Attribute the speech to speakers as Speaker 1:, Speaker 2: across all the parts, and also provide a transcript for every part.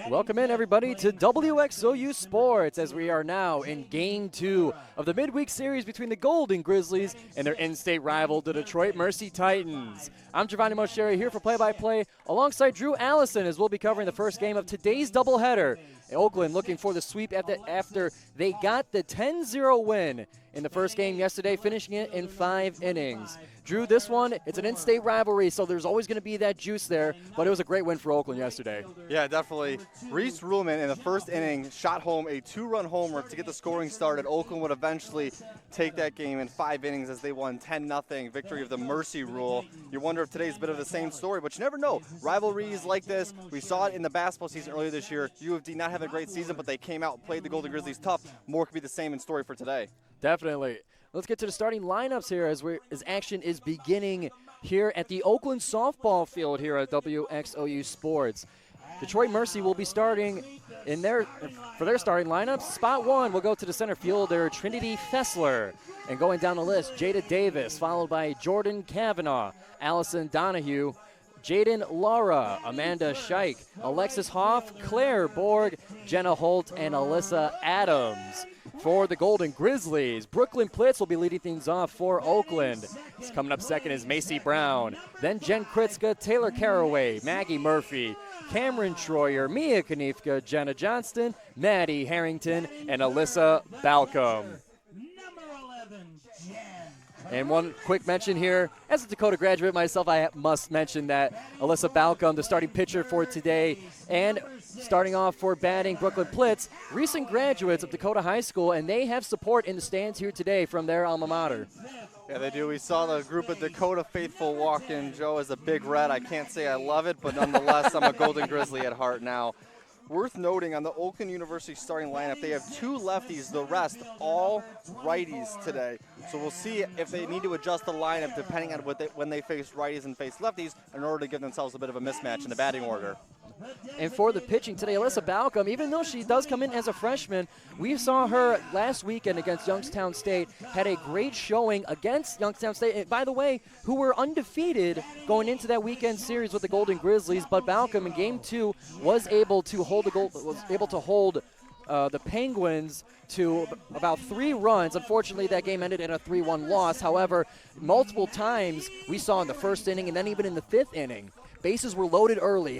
Speaker 1: Welcome in, everybody, to WXOU Sports as we are now in Game 2 of the midweek series between the Golden Grizzlies and their in-state rival, the Detroit Mercy Titans. I'm Giovanni Moscheri here for play-by-play alongside Drew Allison as we'll be covering the first game of today's doubleheader. Oakland looking for the sweep after they got the 10-0 win in the first game yesterday, finishing it in 5 innings. Drew, this one, it's an in-state rivalry, so there's always going to be that juice there, but it was a great win for Oakland yesterday.
Speaker 2: Yeah, definitely. Reese Ruhlman in the first inning shot home a 2-run homer to get the scoring started. Oakland would eventually take that game in 5 innings as they won 10-0, victory of the Mercy rule. You wonder if today's a bit of the same story, but you never know. Rivalries like this, we saw it in the basketball season earlier this year. U of D not having a great season, but they came out and played the Golden Grizzlies tough. More could be the same in story for today.
Speaker 1: Definitely. Let's get to the starting lineups here as action is beginning here at the Oakland softball field here at WXOU Sports. Detroit Mercy will be starting for their starting lineups. Spot 1 will go to the center fielder, Trinity Fessler. And going down the list, Jada Davis, followed by Jordan Kavanaugh, Allison Donahue, Jaden Lara, Amanda Scheich, Alexis Hoff, Claire Borg, Jenna Holt, and Alyssa Adams. For the Golden Grizzlies, Brooklyn Plitz will be leading things off for Oakland. Coming up second is Macy Brown. Then Jen Kritzka, Taylor Caraway, Maggie Murphy, Cameron Troyer, Mia Kanifka, Jenna Johnston, Maddie Harrington, and Alyssa Balcom. And one quick mention here, as a Dakota graduate myself, I must mention that Alyssa Balcom, the starting pitcher for today, and starting off for batting Brooklyn Plitz, recent graduates of Dakota High School, and they have support in the stands here today from their alma mater.
Speaker 2: Yeah, they do. We saw the group of Dakota faithful walk in. Joe is a big red. I can't say I love it, but nonetheless, I'm a Golden Grizzly at heart now. Worth noting on the Oakland University starting lineup, they have 2 lefties, the rest all righties today. So we'll see if they need to adjust the lineup depending on when they face righties and face lefties in order to give themselves a bit of a mismatch in the batting order.
Speaker 1: And for the pitching today, Alyssa Balcom, even though she does come in as a freshman, we saw her last weekend against Youngstown State, had a great showing against Youngstown State, and by the way, who were undefeated going into that weekend series with the Golden Grizzlies, but Balcom in Game 2 was able to hold the Penguins to about 3 runs. Unfortunately, that game ended in a 3-1 loss. However, multiple times we saw in the first inning and then even in the 5th inning, bases were loaded early,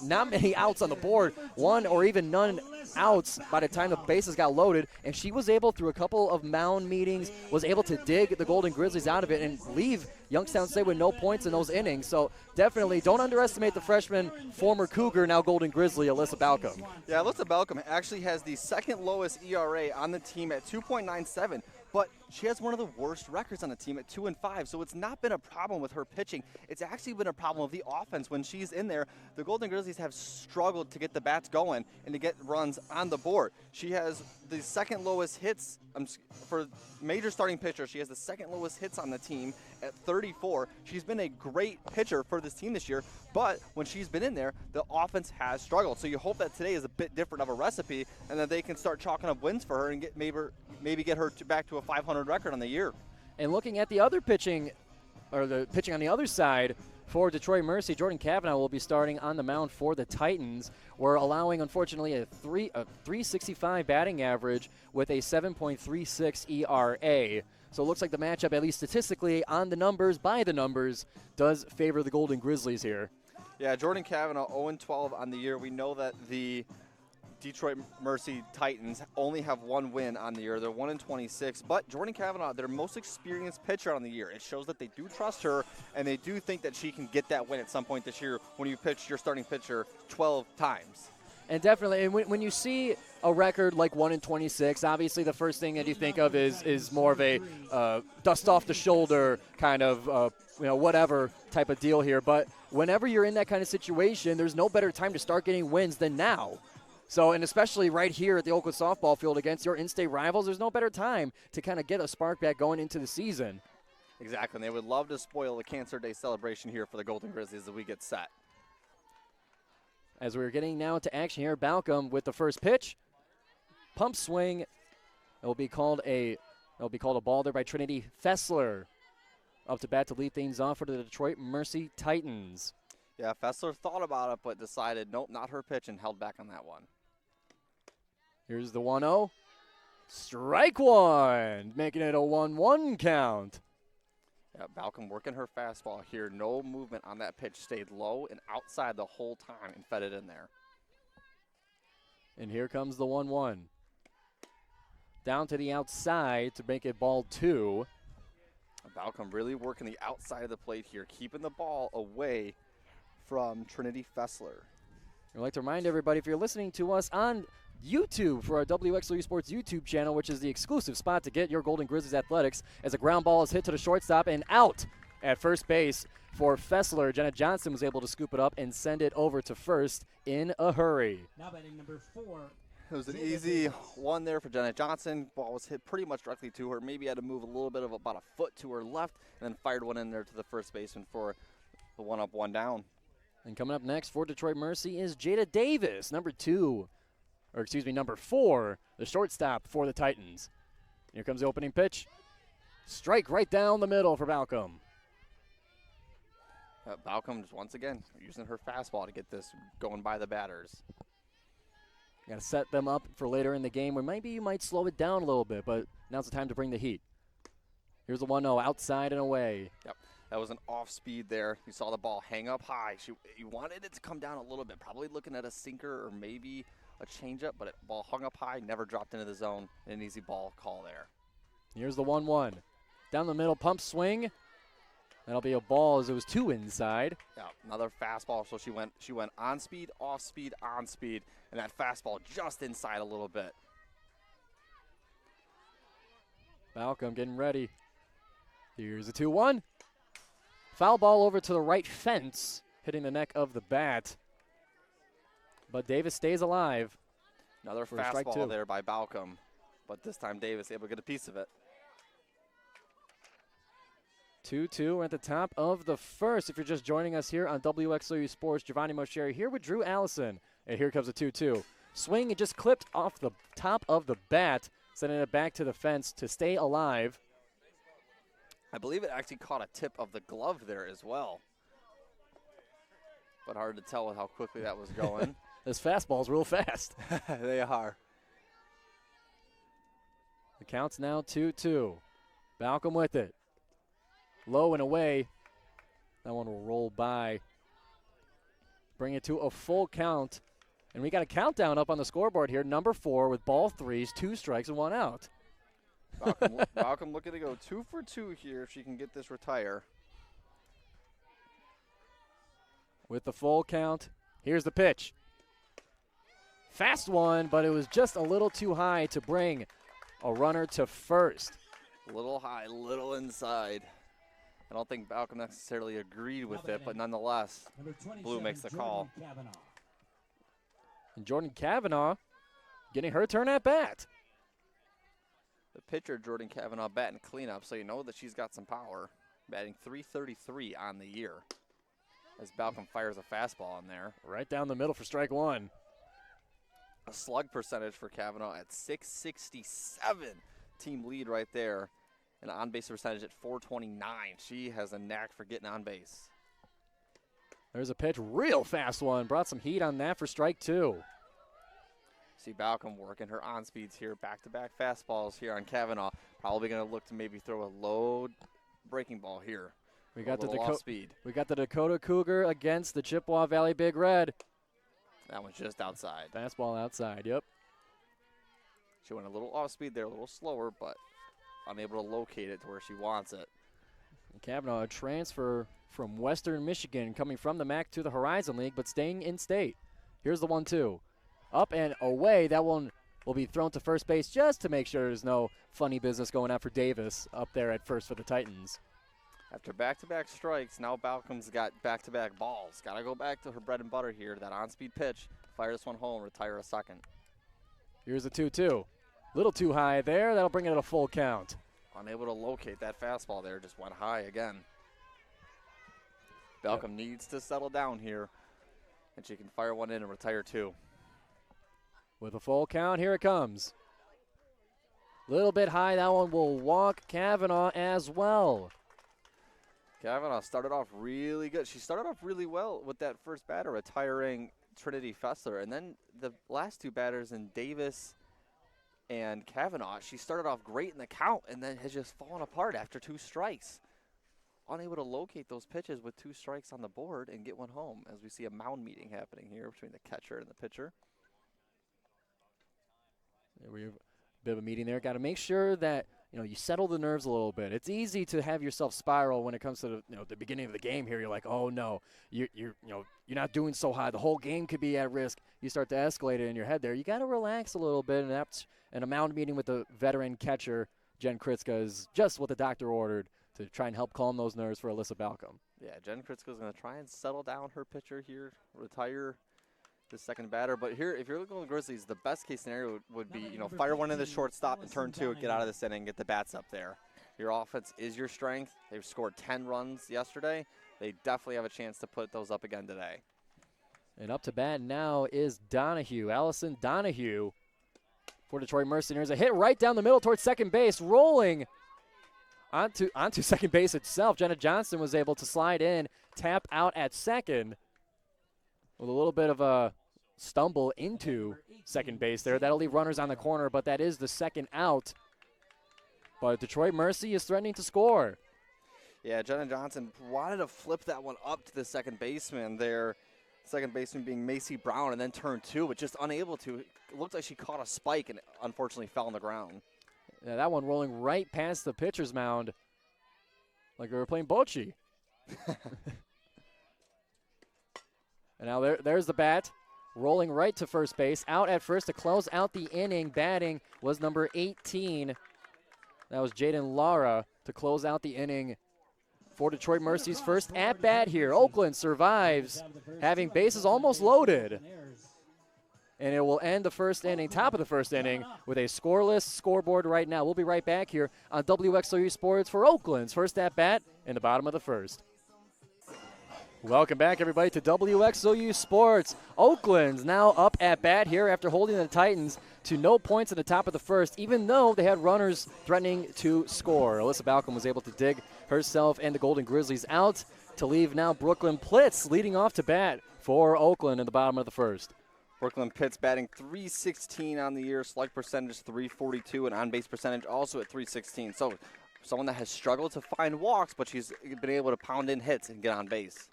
Speaker 1: not many outs on the board, 1 or even none outs by the time the bases got loaded, and she was able, through a couple of mound meetings, was able to dig the Golden Grizzlies out of it and leave Youngstown State with no points in those innings. So definitely don't underestimate the freshman, former Cougar, now Golden Grizzly, Alyssa Balcom.
Speaker 2: Yeah, Alyssa Balcom actually has the second lowest ERA on the team at 2.97. But she has one of the worst records on the team at 2-5, so it's not been a problem with her pitching. It's actually been a problem with the offense when she's in there. The Golden Grizzlies have struggled to get the bats going and to get runs on the board. She has the second lowest hits for major starting pitcher. She has the second lowest hits on the team at 34. She's been a great pitcher for this team this year, but when she's been in there, the offense has struggled. So you hope that today is a bit different of a recipe and that they can start chalking up wins for her and maybe get her back to a 500 record on the year.
Speaker 1: And looking at the other pitching, or the pitching on the other side for Detroit Mercy, Jordan Kavanaugh will be starting on the mound for the Titans. We're allowing, unfortunately, a 365 batting average with a 7.36 ERA. So it looks like the matchup, at least statistically, on the numbers, by the numbers, does favor the Golden Grizzlies here.
Speaker 2: Yeah, Jordan Kavanaugh 0-12 on the year. We know that the Detroit Mercy Titans only have 1 win on the year. They're 1-26, but Jordan Kavanaugh, their most experienced pitcher on the year. It shows that they do trust her, and they do think that she can get that win at some point this year when you pitch your starting pitcher 12 times.
Speaker 1: And definitely, and when you see a record like 1-26, obviously the first thing that you think of is more of a dust off the shoulder kind of whatever type of deal here. But whenever you're in that kind of situation, there's no better time to start getting wins than now. So, and especially right here at the Oakland softball field against your in-state rivals, there's no better time to kind of get a spark back going into the season.
Speaker 2: Exactly, and they would love to spoil the Cancer Day celebration here for the Golden Grizzlies as we get set.
Speaker 1: As we're getting now to action here, Balcom with the first pitch. Pump swing. It will be called a ball there by Trinity Fessler. Up to bat to lead things off for the Detroit Mercy Titans.
Speaker 2: Yeah, Fessler thought about it, but decided, nope, not her pitch, and held back on that one.
Speaker 1: Here's the 1-0. Strike one, making it a 1-1 count.
Speaker 2: Yeah, Balcom working her fastball here. No movement on that pitch. Stayed low and outside the whole time and fed it in there.
Speaker 1: And here comes the 1-1. Down to the outside to make it ball 2.
Speaker 2: Balcom really working the outside of the plate here, keeping the ball away from Trinity Fessler.
Speaker 1: I'd like to remind everybody, if you're listening to us on YouTube for our WXOU Sports YouTube channel, which is the exclusive spot to get your Golden Grizzlies athletics, as a ground ball is hit to the shortstop and out at first base for Fessler. Jenna Johnson was able to scoop it up and send it over to first in a hurry.
Speaker 3: Now batting number 4.
Speaker 2: It was an easy one there for Jenna Johnson. Ball was hit pretty much directly to her. Maybe had to move a little bit of about a foot to her left, and then fired one in there to the first baseman for the 1 up, 1 down.
Speaker 1: And coming up next for Detroit Mercy is Jada Davis, number 4, the shortstop for the Titans. Here comes the opening pitch. Strike right down the middle for Balcom.
Speaker 2: Balcom just once again using her fastball to get this going by the batters.
Speaker 1: Got to set them up for later in the game where maybe you might slow it down a little bit, but now's the time to bring the heat. Here's the 1-0 outside and away.
Speaker 2: Yep, that was an off speed there. You saw the ball hang up high. You wanted it to come down a little bit, probably looking at a sinker or maybe a changeup, but it ball hung up high, never dropped into the zone. An easy ball call there.
Speaker 1: Here's the 1-1. Down the middle, pump swing. That'll be a ball as it was 2 inside.
Speaker 2: Yeah, another fastball. So she went on speed, off speed, on speed, and that fastball just inside a little bit.
Speaker 1: Balcom getting ready. Here's a 2-1. Foul ball over to the right fence, hitting the neck of the bat. But Davis stays alive.
Speaker 2: Another
Speaker 1: for strike 2
Speaker 2: there by Balcom, but this time Davis able to get a piece of it.
Speaker 1: 2-2. We're at the top of the first. If you're just joining us here on WXOU Sports, Giovanni Mosheri here with Drew Allison. And here comes a 2-2. Swing, it just clipped off the top of the bat, sending it back to the fence to stay alive.
Speaker 2: I believe it actually caught a tip of the glove there as well. But hard to tell with how quickly that was going.
Speaker 1: This fastball's real fast.
Speaker 2: They are.
Speaker 1: The count's now 2-2. Balcom with it. Low and away. That one will roll by. Bring it to a full count. And we got a countdown up on the scoreboard here. Number 4 with ball 3s, 2 strikes and 1 out.
Speaker 2: Balcom looking to go 2 for 2 here if she can get this retire.
Speaker 1: With the full count, here's the pitch. Fast one, but it was just a little too high to bring a runner to first.
Speaker 2: A little high, little inside. I don't think Balcom necessarily agreed with it, but nonetheless, Blue makes the call.
Speaker 1: And Jordan Cavanaugh getting her turn at bat.
Speaker 2: The pitcher, Jordan Cavanaugh, batting cleanup, so you know that she's got some power. Batting .333 on the year as Balcom fires a fastball in there.
Speaker 1: Right down the middle for strike 1.
Speaker 2: A slug percentage for Cavanaugh at .667. Team lead right there. An on-base percentage at .429. She has a knack for getting on base.
Speaker 1: There's a pitch, real fast one. Brought some heat on that for strike 2.
Speaker 2: See Balcom working her on speeds here. Back-to-back fastballs here on Cavanaugh. Probably going to look to maybe throw a low breaking ball here.
Speaker 1: We got
Speaker 2: speed.
Speaker 1: We got the Dakota Cougar against the Chippewa Valley Big Red.
Speaker 2: That one's just outside.
Speaker 1: Fastball outside, yep.
Speaker 2: She went a little off speed there, a little slower, but unable to locate it to where she wants it.
Speaker 1: And Cavanaugh, a transfer from Western Michigan, coming from the MAC to the Horizon League, but staying in state. Here's the 1-2. Up and away. That one will be thrown to first base just to make sure there's no funny business going on for Davis up there at first for the Titans.
Speaker 2: After back-to-back strikes, now Balcom's got back-to-back balls. Got to go back to her bread and butter here, that on-speed pitch. Fire this one home, retire a second.
Speaker 1: Here's a 2-2. Little too high there. That'll bring it at a full count.
Speaker 2: Unable to locate that fastball there. Just went high again. Balcom needs to settle down here, and she can fire one in and retire 2.
Speaker 1: With a full count, here it comes. Little bit high. That one will walk Cavanaugh as well.
Speaker 2: Kavanaugh started off really good. She started off really well with that first batter, retiring Trinity Fessler. And then the last two batters in Davis and Kavanaugh, she started off great in the count and then has just fallen apart after 2 strikes. Unable to locate those pitches with 2 strikes on the board and get one home, as we see a mound meeting happening here between the catcher and the pitcher.
Speaker 1: We have a bit of a meeting there. Got to make sure that you settle the nerves a little bit. It's easy to have yourself spiral when it comes to the beginning of the game here. You're like, oh no, you're not doing so high. The whole game could be at risk. You start to escalate it in your head there. You got to relax a little bit, and a mound meeting with the veteran catcher Jen Kritzka is just what the doctor ordered to try and help calm those nerves for Alyssa Balcom.
Speaker 2: Yeah, Jen Kritzka is going to try and settle down her pitcher here, retire the second batter. But here, if you're looking at the Grizzlies, the best case scenario would be, fire one in the shortstop and turn 2, get out of this inning, get the bats up there. Your offense is your strength. They've scored 10 runs yesterday. They definitely have a chance to put those up again today.
Speaker 1: And up to bat now is Donahue, Allison Donahue for Detroit Mercenaries. A hit right down the middle towards second base, rolling onto second base itself. Jenna Johnson was able to slide in, tap out at second with a little bit of a stumble into second base there. That'll leave runners on the corner, but that is the second out. But Detroit Mercy is threatening to score.
Speaker 2: Yeah, Jenna Johnson wanted to flip that one up to the second baseman there. Second baseman being Macy Brown, and then turn 2, but just unable to. It looked like she caught a spike and unfortunately fell on the ground.
Speaker 1: Yeah, that one rolling right past the pitcher's mound like we were playing bocce. And now there's the bat, rolling right to first base. Out at first to close out the inning. Batting was number 18. That was Jaden Lara to close out the inning for Detroit Mercy's first at-bat here. Oakland survives, having bases almost loaded. And it will end the first inning, top of the first inning, with a scoreless scoreboard right now. We'll be right back here on WXOU Sports for Oakland's first at-bat in the bottom of the first. Welcome back, everybody, to WXOU Sports. Oakland's now up at bat here after holding the Titans to no points in the top of the first, even though they had runners threatening to score. Alyssa Balcom was able to dig herself and the Golden Grizzlies out to leave now Brooklyn Plitz leading off to bat for Oakland in the bottom of the first.
Speaker 2: Brooklyn Pitts batting .316 on the year, slug percentage .342, and on-base percentage also at .316. So someone that has struggled to find walks, but she's been able to pound in hits and get on base.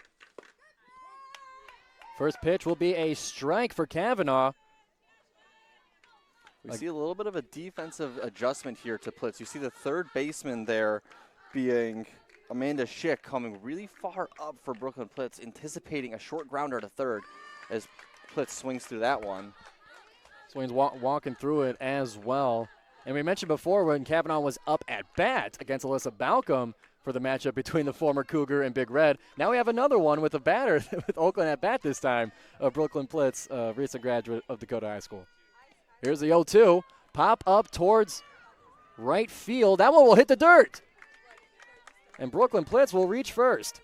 Speaker 1: First pitch will be a strike for Kavanaugh.
Speaker 2: We see a little bit of a defensive adjustment here to Plitz. You see the third baseman there being Amanda Schick coming really far up for Brooklyn Plitz, anticipating a short grounder to third as Plitz swings through that one.
Speaker 1: Swings walking through it as well. And we mentioned before when Kavanaugh was up at bat against Alyssa Balcom for the matchup between the former Cougar and Big Red. Now we have another one with a batter with Oakland at bat this time, Brooklyn Plitz, a recent graduate of Dakota High School. Here's the 0-2. Pop up towards right field. That one will hit the dirt. And Brooklyn Plitz will reach first.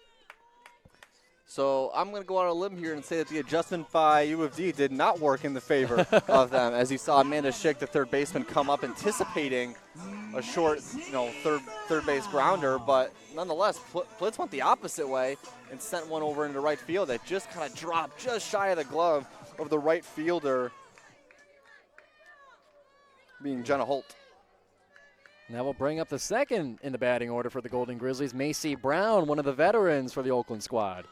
Speaker 2: So I'm going to go on a limb here and say that the adjustment by U of D did not work in the favor of them, as you saw Amanda Schick, the third baseman, come up anticipating a short, third base grounder. But nonetheless, Plitz went the opposite way and sent one over into right field that just kind of dropped just shy of the glove of the right fielder, being Jenna Holt.
Speaker 1: And that will bring up the second in the batting order for the Golden Grizzlies, Macy Brown, one of the veterans for the Oakland squad.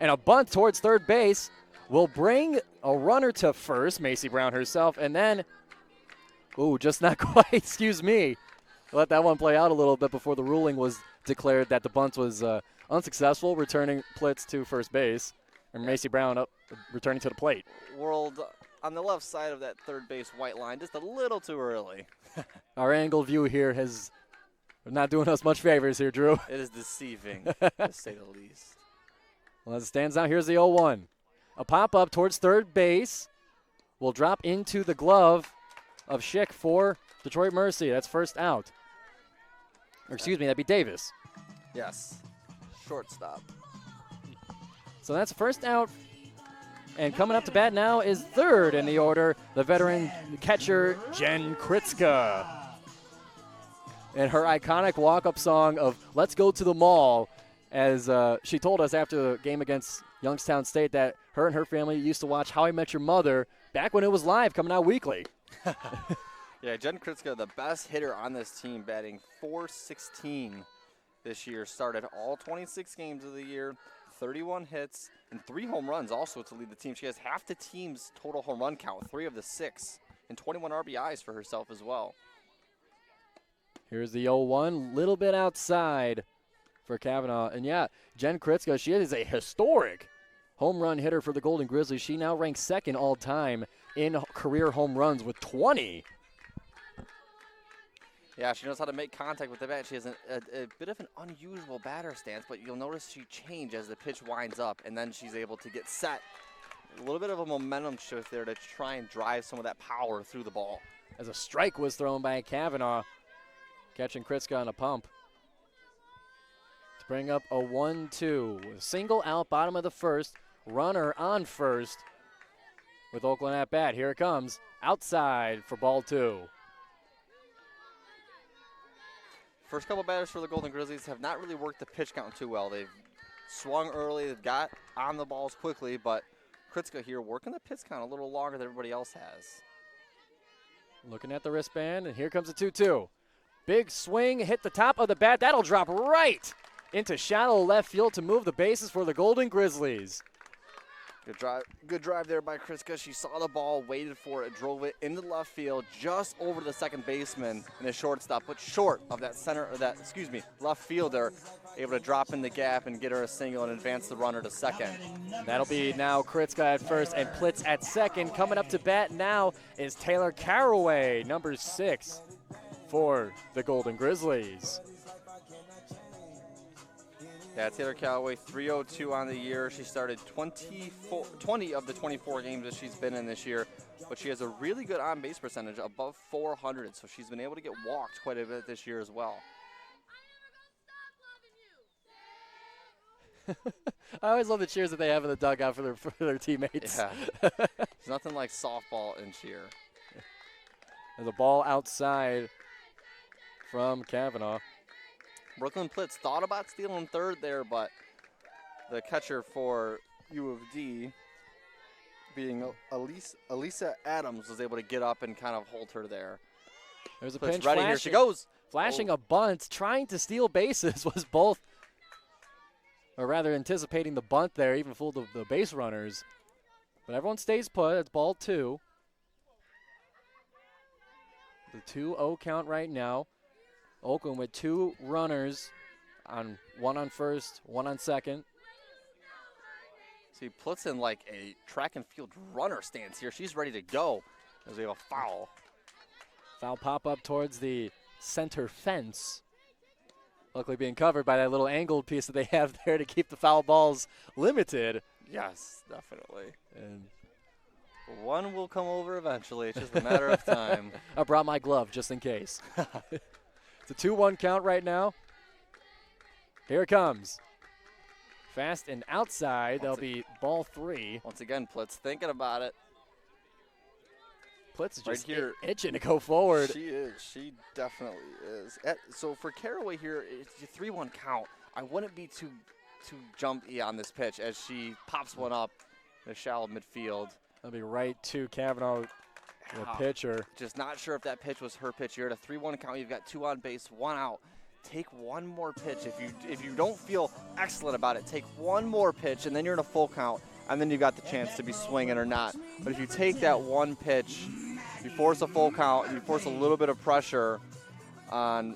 Speaker 1: And a bunt towards third base will bring a runner to first, Macy Brown herself, and then, just not quite, excuse me. Let that one play out a little bit before the ruling was declared that the bunt was unsuccessful, returning Plitz to first base, and Macy Brown up, returning to the plate.
Speaker 2: Whirled on the left side of that third base white line just a little too early.
Speaker 1: Our angle view here has not doing us much favors here, Drew.
Speaker 2: It is deceiving, to say the least.
Speaker 1: Well, as it stands out, here's the 0-1. A pop-up towards third base will drop into the glove of Schick for Detroit Mercy. That's first out. Or excuse me, that'd be Davis.
Speaker 2: Yes, shortstop.
Speaker 1: So that's first out. And coming up to bat now is third in the order, the veteran catcher, Jen Kritzka. And her iconic walk-up song of Let's Go to the Mall as she told us after the game against Youngstown State that her and her family used to watch How I Met Your Mother back when it was live, coming out weekly.
Speaker 2: Yeah, Jen Kritzka, the best hitter on this team, batting .416 this year. Started all 26 games of the year, 31 hits, and 3 home runs also to lead the team. She has half the team's total home run count, 3 of the 6, and 21 RBIs for herself as well.
Speaker 1: Here's the 0-1, little bit outside for Kavanaugh. And yeah, Jen Kritzka, she is a historic home run hitter for the Golden Grizzlies. She now ranks second all time in career home runs with 20.
Speaker 2: Yeah, she knows how to make contact with the bat. She has a bit of an unusual batter stance, but you'll notice she changes as the pitch winds up, and then she's able to get set. A little bit of a momentum shift there to try and drive some of that power through the ball.
Speaker 1: As a strike was thrown by Kavanaugh, catching Kritzka on a pump. To bring up a 1-2. Single out, bottom of the first. Runner on first with Oakland at bat. Here it comes. Outside for ball 2.
Speaker 2: First couple batters for the Golden Grizzlies have not really worked the pitch count too well. They've swung early, they've got on the balls quickly, but Kritzka here working the pitch count a little longer than everybody else has.
Speaker 1: Looking at the wristband, and here comes a 2-2. Big swing, hit the top of the bat. That'll drop right into shallow left field to move the bases for the Golden Grizzlies.
Speaker 2: Good drive there by Kritzka. She saw the ball, waited for it, drove it into the left field, just over the second baseman and the shortstop, but short of that left fielder, able to drop in the gap and get her a single and advance the runner to second.
Speaker 1: That'll be now Kritzka at first and Plitz at second. Coming up to bat now is Taylor Caraway, number 6 for the Golden Grizzlies.
Speaker 2: Yeah, Taylor Callaway, 302 on the year. She started 20 of the 24 games that she's been in this year, but she has a really good on-base percentage, above 400, so she's been able to get walked quite a bit this year as well.
Speaker 1: I always love the cheers that they have in the dugout for their teammates.
Speaker 2: Yeah, it's nothing like softball and cheer.
Speaker 1: There's a ball outside from Kavanaugh.
Speaker 2: Brooklyn Plitz thought about stealing third there, but the catcher for U of D, being Elisa Adams, was able to get up and kind of hold her there.
Speaker 1: There's a
Speaker 2: Plitz
Speaker 1: pinch.
Speaker 2: ready, here she goes.
Speaker 1: Flashing a bunt, trying to steal bases was both, or rather anticipating the bunt there, even fooled the base runners. But everyone stays put. It's ball 2. The 2-0 count right now. Oakland with 2 runners, one on first, one on second.
Speaker 2: See, Plitz in like a track and field runner stance here. She's ready to go as we have a foul.
Speaker 1: Foul pop up towards the center fence. Luckily being covered by that little angled piece that they have there to keep the foul balls limited.
Speaker 2: Yes, definitely.
Speaker 1: And
Speaker 2: one will come over eventually. It's just a matter of time.
Speaker 1: I brought my glove just in case. It's a 2-1 count right now. Here it comes. Fast and outside. There'll be ball 3.
Speaker 2: Once again, Plitz thinking about it.
Speaker 1: Plitz is just
Speaker 2: right here,
Speaker 1: itching to go forward.
Speaker 2: She is. She definitely is. So for Caraway here, it's a 3-1 count. I wouldn't be too jumpy on this pitch as she pops one up in the shallow midfield.
Speaker 1: That'll be right to Kavanaugh, the pitcher.
Speaker 2: Just not sure if that pitch was her pitch. You're at a 3-1 count. You've got 2 on base, 1 out. Take one more pitch. If you don't feel excellent about it, take one more pitch, and then you're in a full count, and then you've got the chance to be swinging or not. But if you take that one pitch, you force a full count, you force a little bit of pressure on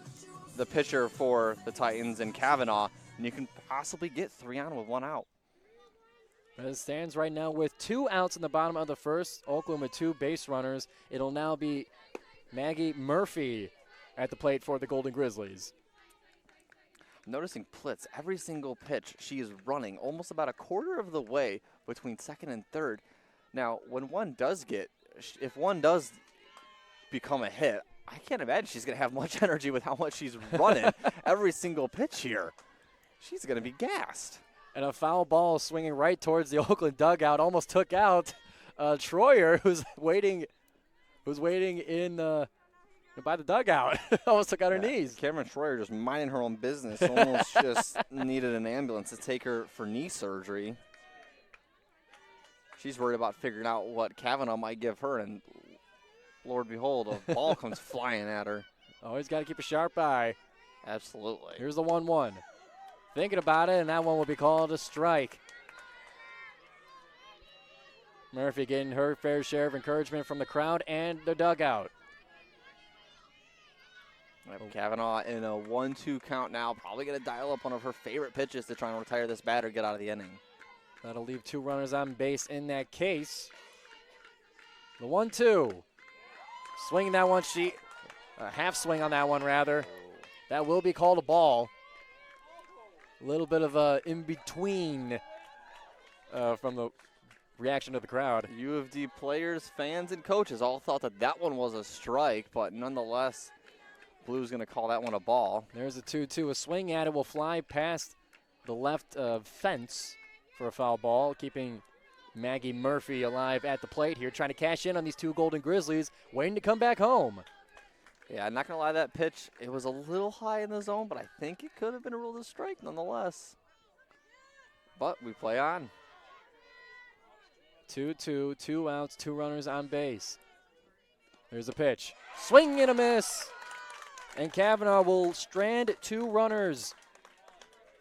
Speaker 2: the pitcher for the Titans and Kavanaugh, and you can possibly get 3 on with 1 out.
Speaker 1: As it stands right now with 2 outs in the bottom of the first, Oakland with 2 base runners. It'll now be Maggie Murphy at the plate for the Golden Grizzlies.
Speaker 2: Noticing Plitz, every single pitch she is running almost about a quarter of the way between second and third. Now, if one does become a hit, I can't imagine she's going to have much energy with how much she's running every single pitch here. She's going to be gassed.
Speaker 1: And a foul ball swinging right towards the Oakland dugout almost took out Troyer, who's waiting in by the dugout. Almost took out her
Speaker 2: Yeah,
Speaker 1: knees.
Speaker 2: Cameron Schroyer just minding her own business. Almost just needed an ambulance to take her for knee surgery. She's worried about figuring out what Kavanaugh might give her, and Lord behold, a ball comes flying at her.
Speaker 1: Always got to keep a sharp eye.
Speaker 2: Absolutely.
Speaker 1: Here's the 1-1. Thinking about it, and that one will be called a strike. Murphy getting her fair share of encouragement from the crowd and the dugout.
Speaker 2: Kavanaugh in a 1-2 count now. Probably going to dial up one of her favorite pitches to try and retire this batter, get out of the inning.
Speaker 1: That'll leave 2 runners on base in that case. The 1-2. Swinging that one, half swing on that one, rather. That will be called a ball. A little bit of a in-between from the reaction of the crowd.
Speaker 2: U of D players, fans, and coaches all thought that one was a strike, but nonetheless, Blue's going to call that one a ball.
Speaker 1: There's a 2-2. A swing at it will fly past the left fence for a foul ball, keeping Maggie Murphy alive at the plate here, trying to cash in on these 2 Golden Grizzlies, waiting to come back home.
Speaker 2: Yeah, I'm not going to lie, that pitch, it was a little high in the zone, but I think it could have been ruled a strike nonetheless. But we play on.
Speaker 1: 2-2, 2 outs, 2 runners on base. There's a pitch. Swing and a miss. And Kavanaugh will strand 2 runners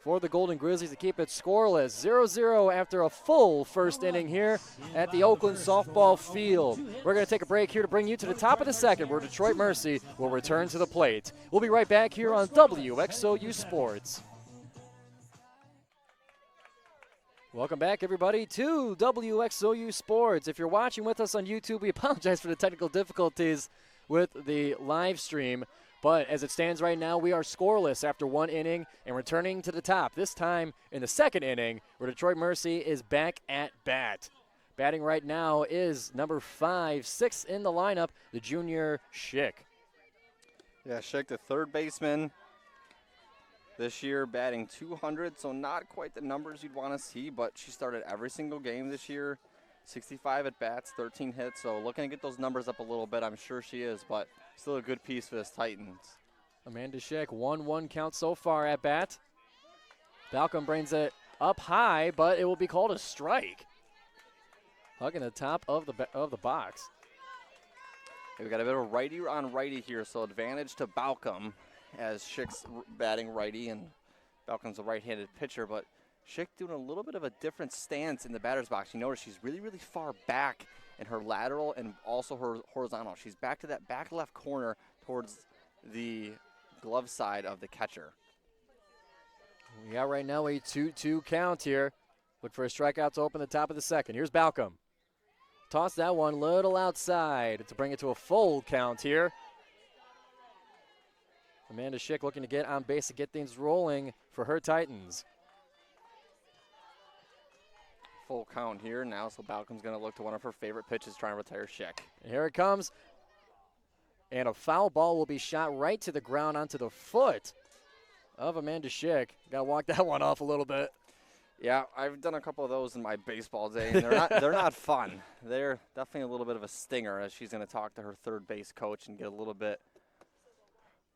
Speaker 1: for the Golden Grizzlies to keep it scoreless. 0-0 after a full first inning here at the Oakland softball field. We're going to take a break here to bring you to the top of the second, where Detroit Mercy will return to the plate. We'll be right back here on WXOU Sports. Welcome back, everybody, to WXOU Sports. If you're watching with us on YouTube, we apologize for the technical difficulties with the live stream. But as it stands right now, we are scoreless after 1 inning and returning to the top, this time in the second inning, where Detroit Mercy is back at bat. Batting right now is number 5-6 in the lineup, the junior Schick.
Speaker 2: Yeah, Schick, the third baseman this year, batting .200, so not quite the numbers you'd want to see, but she started every single game this year. 65 at bats, 13 hits, so looking to get those numbers up a little bit. I'm sure she is, but still a good piece for this Titans.
Speaker 1: Amanda Schick, 1-1 count so far at bat. Balcom brings it up high, but it will be called a strike. Hugging the top of the box.
Speaker 2: We've got a bit of righty on righty here, so advantage to Balcom as Schick's batting righty, and Balcom's a right-handed pitcher, but Schick doing a little bit of a different stance in the batter's box. You notice she's really, really far back in her lateral and also her horizontal. She's back to that back left corner towards the glove side of the catcher.
Speaker 1: We got right now a 2-2 count here. Look for a strikeout to open the top of the second. Here's Balcom. Toss that one a little outside to bring it to a full count here. Amanda Schick looking to get on base to get things rolling for her Titans.
Speaker 2: Full count here now, so Balcom's going to look to one of her favorite pitches, trying to retire Schick.
Speaker 1: And here it comes. And a foul ball will be shot right to the ground onto the foot of Amanda Schick. Got to walk that one off a little bit.
Speaker 2: Yeah, I've done a couple of those in my baseball day, and they're not fun. They're definitely a little bit of a stinger, as she's going to talk to her third base coach and get a little bit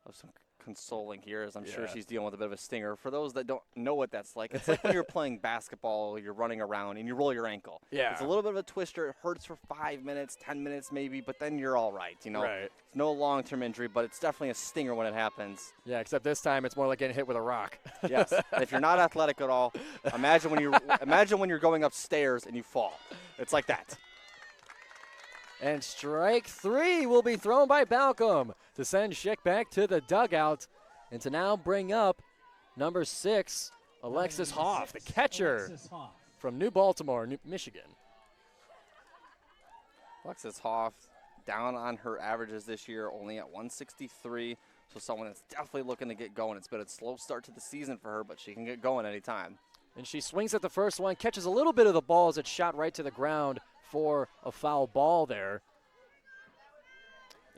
Speaker 2: of some consoling here, as I'm sure she's dealing with a bit of a stinger. For those that don't know what that's like, it's like when you're playing basketball, you're running around, and you roll your ankle.
Speaker 1: Yeah.
Speaker 2: It's a little bit of a twister. It hurts for 5 minutes, 10 minutes maybe, but then you're all right, you know.
Speaker 1: Right.
Speaker 2: It's no long-term injury, but it's definitely a stinger when it happens.
Speaker 1: Yeah, except this time it's more like getting hit with a rock.
Speaker 2: Yes. If you're not athletic at all, imagine when you're going upstairs and you fall. It's like that.
Speaker 1: And strike 3 will be thrown by Balcom to send Schick back to the dugout and to now bring up number 6, Alexis Hoff, the catcher from New Baltimore, Michigan.
Speaker 2: Alexis Hoff down on her averages this year, only at 163. So someone that's definitely looking to get going. It's been a slow start to the season for her, but she can get going anytime.
Speaker 1: And she swings at the first one, catches a little bit of the ball as it's shot right to the ground for a foul ball there.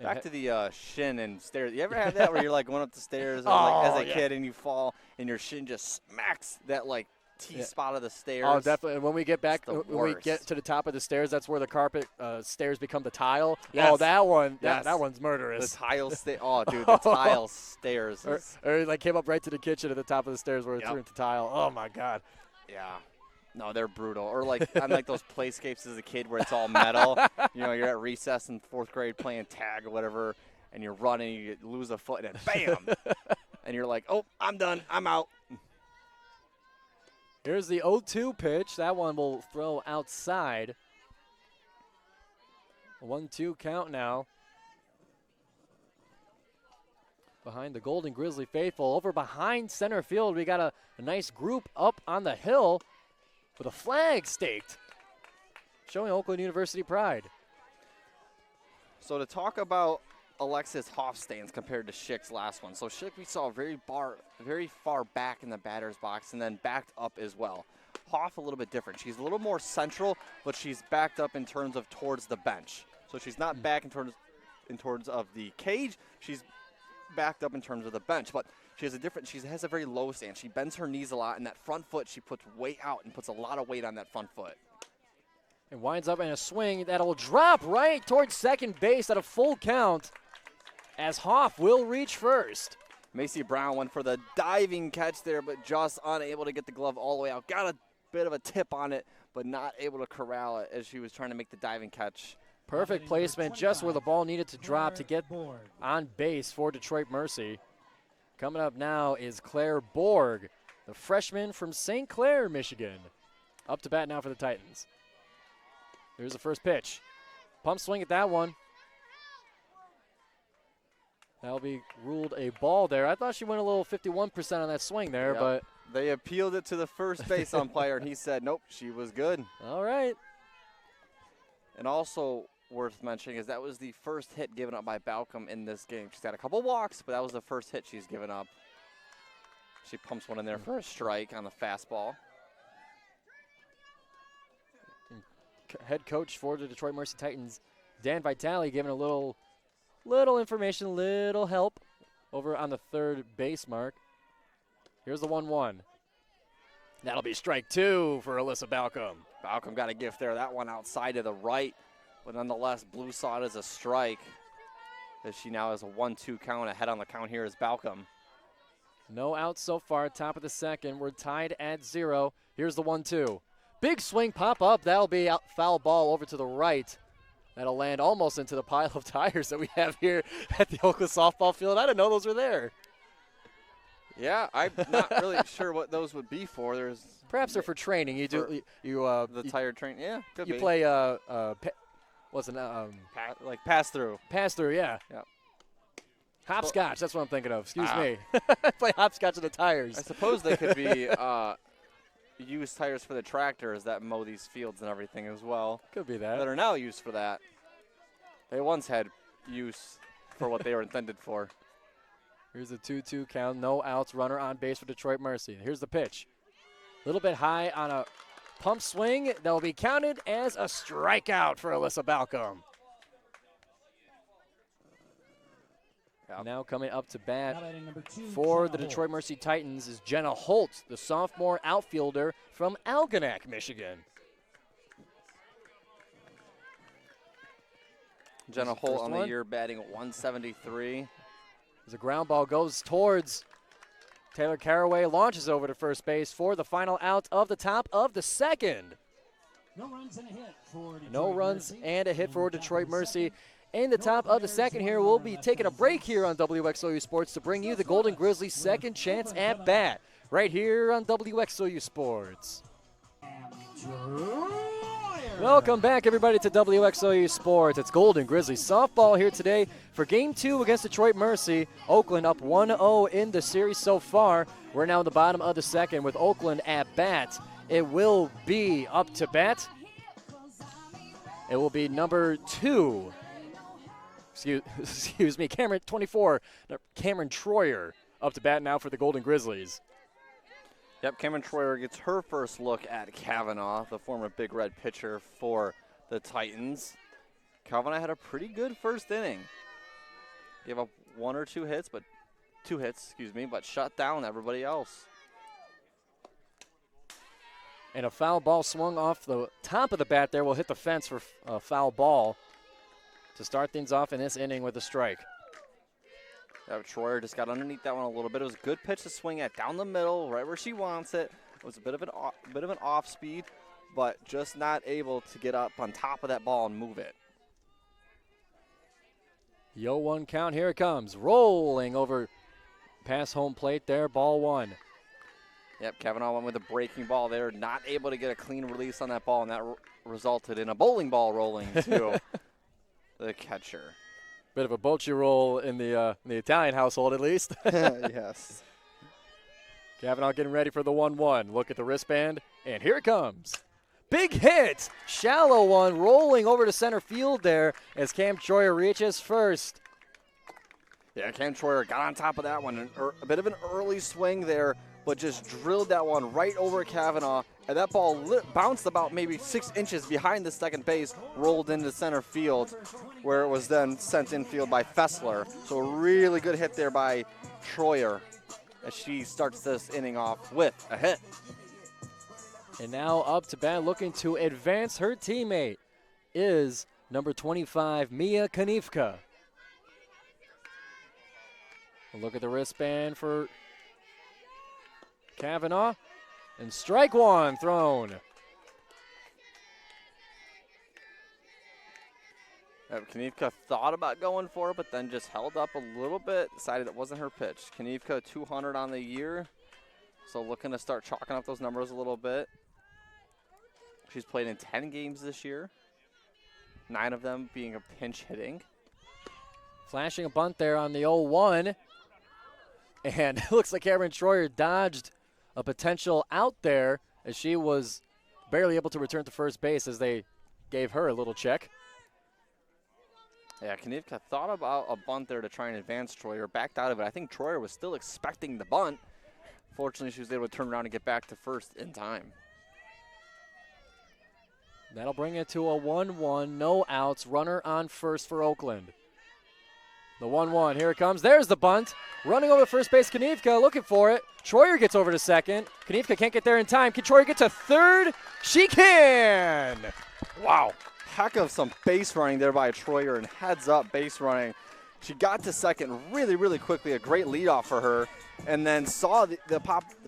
Speaker 2: Back to the shin and stairs. You ever had that where you're like going up the stairs as a kid and you fall and your shin just smacks that like T-spot of the stairs.
Speaker 1: Oh, definitely. And when we get back,
Speaker 2: It's the
Speaker 1: when we
Speaker 2: worst.
Speaker 1: get to the top of the stairs, that's where the carpet stairs become the tile.
Speaker 2: Yes.
Speaker 1: Oh, that one,
Speaker 2: Yes.
Speaker 1: that one's
Speaker 2: The
Speaker 1: murderous.
Speaker 2: tile oh, dude, the tile stairs.
Speaker 1: Or it, like came up right to the kitchen at the top of the stairs where it
Speaker 2: Yep.
Speaker 1: turned to tile. Oh my God.
Speaker 2: Yeah. No, they're brutal. Or like on like those playscapes as a kid where it's all metal. You know, you're at recess in 4th grade playing tag or whatever, and you're running, you lose a foot, and then bam, and you're like, oh, I'm done, I'm out.
Speaker 1: Here's the 0-2 pitch. That one will throw outside. A 1-2 count now. Behind the Golden Grizzly faithful. Over behind center field, we got a nice group up on the hill with a flag staked, showing Oakland University pride.
Speaker 2: So to talk about Alexis Hoff's stance compared to Schick's last one. So Schick we saw very far back in the batter's box and then backed up as well. Hoff a little bit different. She's a little more central, but she's backed up in terms of towards the bench. So she's not back in terms of the cage. She's backed up in terms of the bench, but she has a very low stance. She bends her knees a lot, and that front foot she puts way out and puts a lot of weight on that front foot.
Speaker 1: And winds up in a swing that'll drop right towards second base at a full count as Hoff will reach first.
Speaker 2: Macy Brown went for the diving catch there, but just unable to get the glove all the way out. Got a bit of a tip on it, but not able to corral it as she was trying to make the diving catch.
Speaker 1: Perfect placement just where the ball needed to drop to get on base for Detroit Mercy. Coming up now is Claire Borg, the freshman from St. Clair, Michigan. Up to bat now for the Titans. Here's the first pitch. Pump swing at that one. That'll be ruled a ball there. I thought she went a little 51% on that swing there,
Speaker 2: Yep.
Speaker 1: but.
Speaker 2: They appealed it to the first base umpire, and he said, nope, she was good.
Speaker 1: All right.
Speaker 2: And also worth mentioning is that was the first hit given up by Balcom in this game. She's had a couple walks, but that was the first hit she's given up. She pumps one in there for a strike on the fastball.
Speaker 1: Head coach for the Detroit Mercy Titans, Dan Vitale, giving a little information, little help over on the third base mark. Here's the 1-1. That'll be strike two for Alyssa Balcom.
Speaker 2: Balcom got a gift there. That one outside to the right, but nonetheless, Blue saw it as a strike as she now has a 1-2 count. Ahead on the count here is Balcom.
Speaker 1: No outs so far, top of the second. We're tied at 0. Here's the 1-2. Big swing, pop up. That'll be out, foul ball over to the right. That'll land almost into the pile of tires that we have here at the Oakland softball field. I didn't know those were there.
Speaker 2: Yeah, I'm not really sure what those would be for.
Speaker 1: Perhaps they're for training. You do
Speaker 2: the tire train. Yeah, could
Speaker 1: you
Speaker 2: be.
Speaker 1: play what's it
Speaker 2: like pass through.
Speaker 1: pass through? Yeah.
Speaker 2: Yep.
Speaker 1: Hopscotch. That's what I'm thinking of. Excuse me. Play hopscotch on the tires.
Speaker 2: I suppose they could be used tires for the tractors that mow these fields and everything as well.
Speaker 1: Could be
Speaker 2: That
Speaker 1: that.
Speaker 2: are now used for that. They once had use for what they were intended for.
Speaker 1: Here's the 2-2 count. No outs. Runner on base for Detroit Mercy. Here's the pitch. A little bit high on a pump swing. That will be counted as a strikeout for Alyssa Balcom.
Speaker 2: Yep.
Speaker 1: Now coming up to bat for the Detroit Mercy Titans is Jenna Holt, the sophomore outfielder from Algonac, Michigan.
Speaker 2: Jenna Holt
Speaker 1: First
Speaker 2: on
Speaker 1: one.
Speaker 2: the year batting at 173.
Speaker 1: As the ground ball goes towards Taylor Caraway, launches over to first base for the final out of the top of the second.
Speaker 3: No runs and a hit for Detroit
Speaker 1: No runs
Speaker 3: Mercy.
Speaker 1: and a hit for Detroit Mercy. In the top of the second here, we'll be taking a break here on WXOU Sports to bring you the Golden Grizzlies' second chance at bat right here on WXOU Sports. Welcome back, everybody, to WXOU Sports. It's Golden Grizzlies softball here today for Game 2 against Detroit Mercy. Oakland up 1-0 in the series so far. We're now in the bottom of the second with Oakland at bat. It will be up to bat. It will be number 2. Excuse me, Cameron 24, Cameron Troyer up to bat now for the Golden Grizzlies.
Speaker 2: Yep, Cameron Troyer gets her first look at Kavanaugh, the former Big Red pitcher for the Titans. Kavanaugh had a pretty good first inning. Gave up 1 or 2 hits, but 2 hits, but shut down everybody else.
Speaker 1: And a foul ball swung off the top of the bat there will hit the fence for a foul ball to start things off in this inning with a strike.
Speaker 2: Troyer just got underneath that one a little bit. It was a good pitch to swing at down the middle, right where she wants it. It was a bit of an off speed, but just not able to get up on top of that ball and move it.
Speaker 1: The 0-1 count, here it comes. Rolling over past home plate there, ball one.
Speaker 2: Yep, Kavanaugh went with a breaking ball there, not able to get a clean release on that ball, and that resulted in a bowling ball rolling to the catcher.
Speaker 1: Bit of a Bocce roll in the Italian household, at least.
Speaker 2: Yes.
Speaker 1: Kavanaugh getting ready for the 1-1. Look at the wristband, and here it comes. Big hit! Shallow one rolling over to center field there as Cam Troyer reaches first.
Speaker 2: Yeah, Cam Troyer got on top of that one. A bit of an early swing there, but just drilled that one right over Kavanaugh. And that ball bounced about maybe 6 inches behind the second base, rolled into center field, where it was then sent infield by Fessler. So a really good hit there by Troyer as she starts this inning off with a hit.
Speaker 1: And now up to bat, looking to advance her teammate, is number 25, Mia Kanifka. Look at the wristband for Kavanaugh, and strike one thrown.
Speaker 2: Kanifka thought about going for it, but then just held up a little bit, decided it wasn't her pitch. Kanifka 200 on the year, so looking to start chalking up those numbers a little bit. She's played in 10 games this year, 9 of them being a pinch hitting.
Speaker 1: Flashing a bunt there on the 0-1. And it looks like Cameron Troyer dodged a potential out there as she was barely able to return to first base as they gave her a little check.
Speaker 2: Yeah, Kanifka thought about a bunt there to try and advance Troyer, backed out of it. I think Troyer was still expecting the bunt. Fortunately, she was able to turn around and get back to first in time.
Speaker 1: That'll bring it to a 1-1, no outs, runner on first for Oakland. The 1-1, here it comes. There's the bunt. Running over first base, Kanifka looking for it. Troyer gets over to second. Kanifka can't get there in time. Can Troyer get to third? She can!
Speaker 2: Wow. Heck of some base running there by Troyer, and heads up base running. She got to second really, really quickly. A great leadoff for her. And then saw the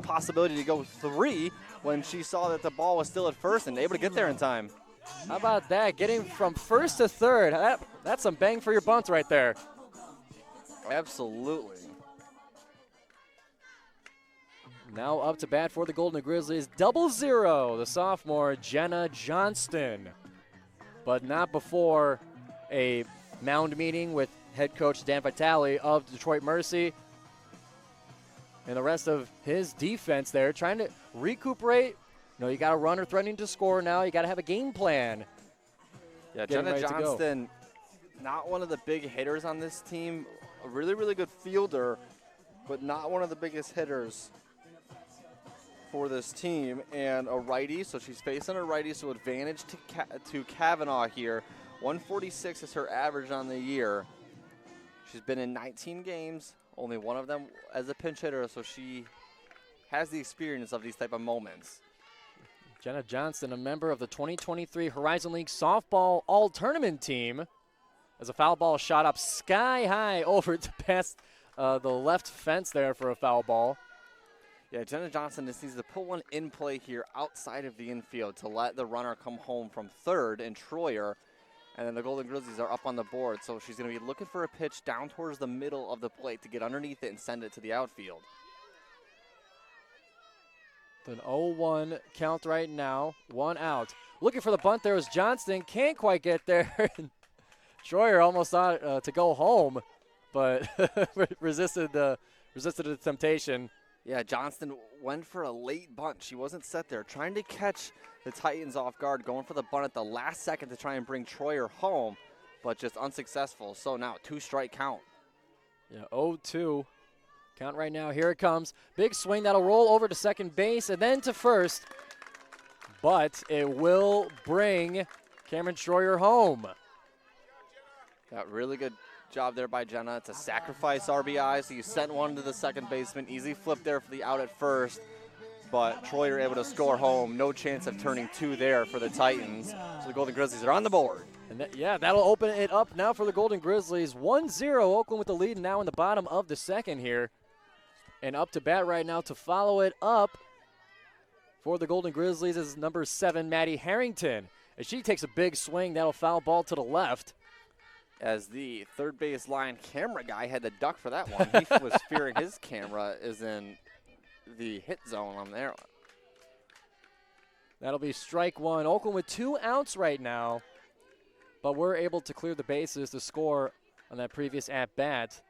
Speaker 2: possibility to go 3 when she saw that the ball was still at first and able to get there in time.
Speaker 1: How about that? Getting from first to third. That's some bang for your bunt right there.
Speaker 2: Absolutely.
Speaker 1: Now up to bat for the Golden Grizzlies, 0-0, the sophomore Jenna Johnston. But not before a mound meeting with head coach Dan Vitale of Detroit Mercy and the rest of his defense there, trying to recuperate. You know, you got a runner threatening to score now. You got to have a game plan.
Speaker 2: Yeah, Jenna Johnston, not one of the big hitters on this team. A really, really good fielder, but not one of the biggest hitters for this team. And a righty, so she's facing a righty, so advantage to Kavanaugh here. 146 is her average on the year. She's been in 19 games, only one of them as a pinch hitter, so she has the experience of these type of moments.
Speaker 1: Jenna Johnston, a member of the 2023 Horizon League Softball All-Tournament team, as a foul ball shot up sky high over to past the left fence there for a foul ball.
Speaker 2: Yeah, Jenna Johnston just needs to put one in play here outside of the infield to let the runner come home from third and Troyer. And then the Golden Grizzlies are up on the board, so she's going to be looking for a pitch down towards the middle of the plate to get underneath it and send it to the outfield.
Speaker 1: An 0-1 count right now, 1 out. Looking for the bunt there was Johnston, can't quite get there. Troyer almost thought to go home, but resisted the temptation.
Speaker 2: Yeah, Johnston went for a late bunt. She wasn't set there, trying to catch the Titans off guard, going for the bunt at the last second to try and bring Troyer home, but just unsuccessful. So now 2-strike count.
Speaker 1: Yeah, 0-2 count right now. Here it comes. Big swing that'll roll over to second base and then to first, but it will bring Cameron Troyer home.
Speaker 2: Yeah, really good job there by Jenna. It's a sacrifice RBI, so you sent one to the second baseman. Easy flip there for the out at first. but Troy are able to score home. No chance of turning 2 there for the Titans. So the Golden Grizzlies are on the board.
Speaker 1: And that'll open it up now for the Golden Grizzlies. 1-0, Oakland with the lead now in the bottom of the second here. And up to bat right now to follow it up for the Golden Grizzlies is number 7, Maddie Harrington. As she takes a big swing, that'll foul ball to the left.
Speaker 2: As the third base line camera guy had to duck for that one. He was fearing his camera is in the hit zone on there.
Speaker 1: That'll be strike one. Oakland with 2 outs right now, but we're able to clear the bases to score on that previous at-bat.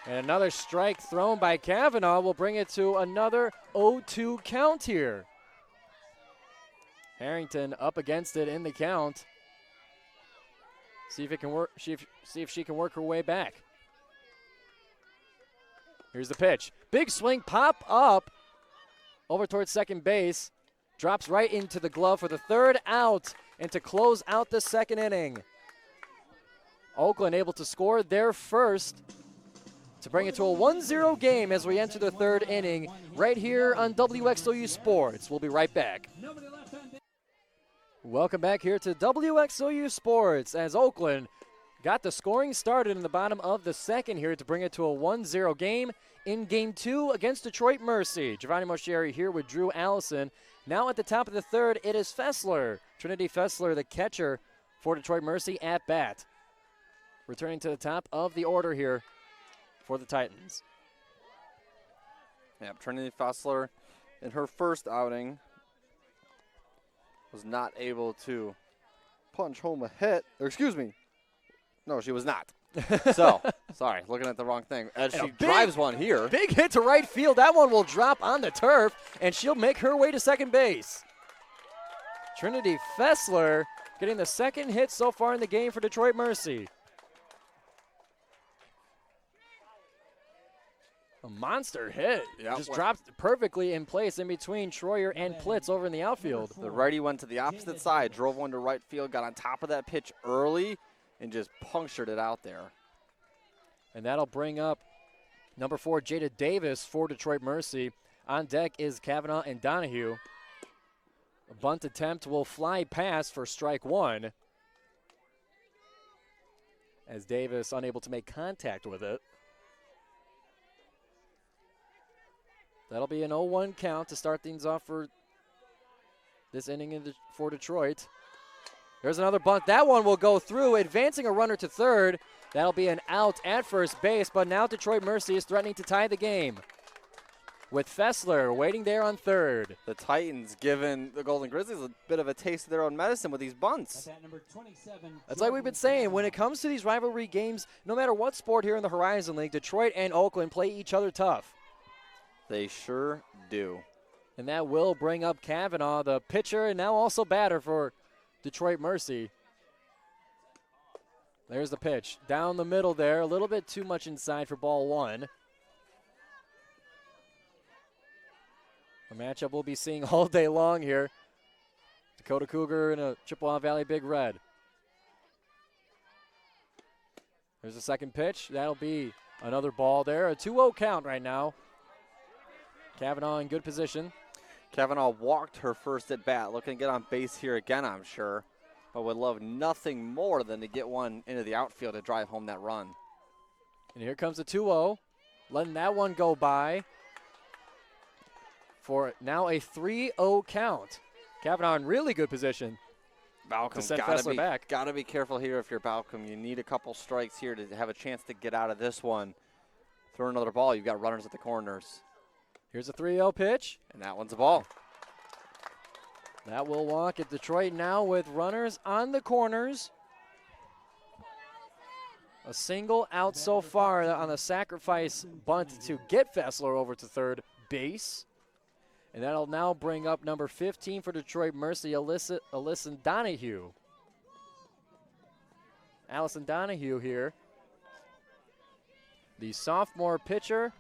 Speaker 1: And another strike thrown by Kavanaugh will bring it to another 0-2 count here. Harrington up against it in the count. See if it can work. See if she can work her way back. Here's the pitch. Big swing, pop up over towards second base. Drops right into the glove for the 3rd out and to close out the 2nd inning. Oakland able to score their first to bring it to a 1-0 game as we enter the 3rd inning right here on WXOU Sports. We'll be right back. Welcome back here to WXOU Sports as Oakland got the scoring started in the bottom of the 2nd here to bring it to a 1-0 game in Game 2 against Detroit Mercy. Giovanni Moschieri here with Drew Allison. Now at the top of the 3rd, it is Fessler. Trinity Fessler, the catcher for Detroit Mercy at bat. Returning to the top of the order here for the Titans.
Speaker 2: Yep, Trinity Fessler in her first outing was not able to punch home a hit. Or excuse me. No, she was not. So, sorry, looking at the wrong thing. As she drives one here.
Speaker 1: Big hit to right field. That one will drop on the turf, and she'll make her way to second base. Trinity Fessler getting the 2nd hit so far in the game for Detroit Mercy. A monster hit.
Speaker 2: Yep.
Speaker 1: Just dropped perfectly in place in between Troyer and Plitz over in the outfield.
Speaker 2: The righty went to the opposite side, drove one to right field, got on top of that pitch early, and just punctured it out there.
Speaker 1: And that'll bring up number 4, Jada Davis for Detroit Mercy. On deck is Kavanaugh and Donahue. A bunt attempt will fly past for strike 1. As Davis unable to make contact with it. That'll be an 0-1 count to start things off for this inning for Detroit. There's another bunt. That one will go through, advancing a runner to 3rd. That'll be an out at first base, but now Detroit Mercy is threatening to tie the game with Fessler waiting there on 3rd.
Speaker 2: The Titans giving the Golden Grizzlies a bit of a taste of their own medicine with these bunts.
Speaker 1: That's like we've been saying, when it comes to these rivalry games, no matter what sport here in the Horizon League, Detroit and Oakland play each other tough.
Speaker 2: They sure do.
Speaker 1: And that will bring up Kavanaugh, the pitcher and now also batter for Detroit Mercy. There's the pitch. Down the middle there, a little bit too much inside for ball 1. A matchup we'll be seeing all day long here. Dakota Cougar and a Chippewa Valley Big Red. There's the second pitch. That'll be another ball there. A 2-0 count right now. Kavanaugh in good position.
Speaker 2: Kavanaugh walked her first at bat, looking to get on base here again, I'm sure, but would love nothing more than to get one into the outfield to drive home that run.
Speaker 1: And here comes the 2-0, letting that one go by for now a 3-0 count. Kavanaugh in really good position to send Fessler back.
Speaker 2: Got to be careful here if you're Balcom. You need a couple strikes here to have a chance to get out of this one. Throw another ball. You've got runners at the corners.
Speaker 1: Here's a 3-0 pitch.
Speaker 2: And that one's a ball.
Speaker 1: That will walk at Detroit now with runners on the corners. A single out so far on the sacrifice bunt to get Fessler over to 3rd base. And that'll now bring up number 15 for Detroit Mercy, Allison Donahue. Allison Donahue here. The sophomore pitcher.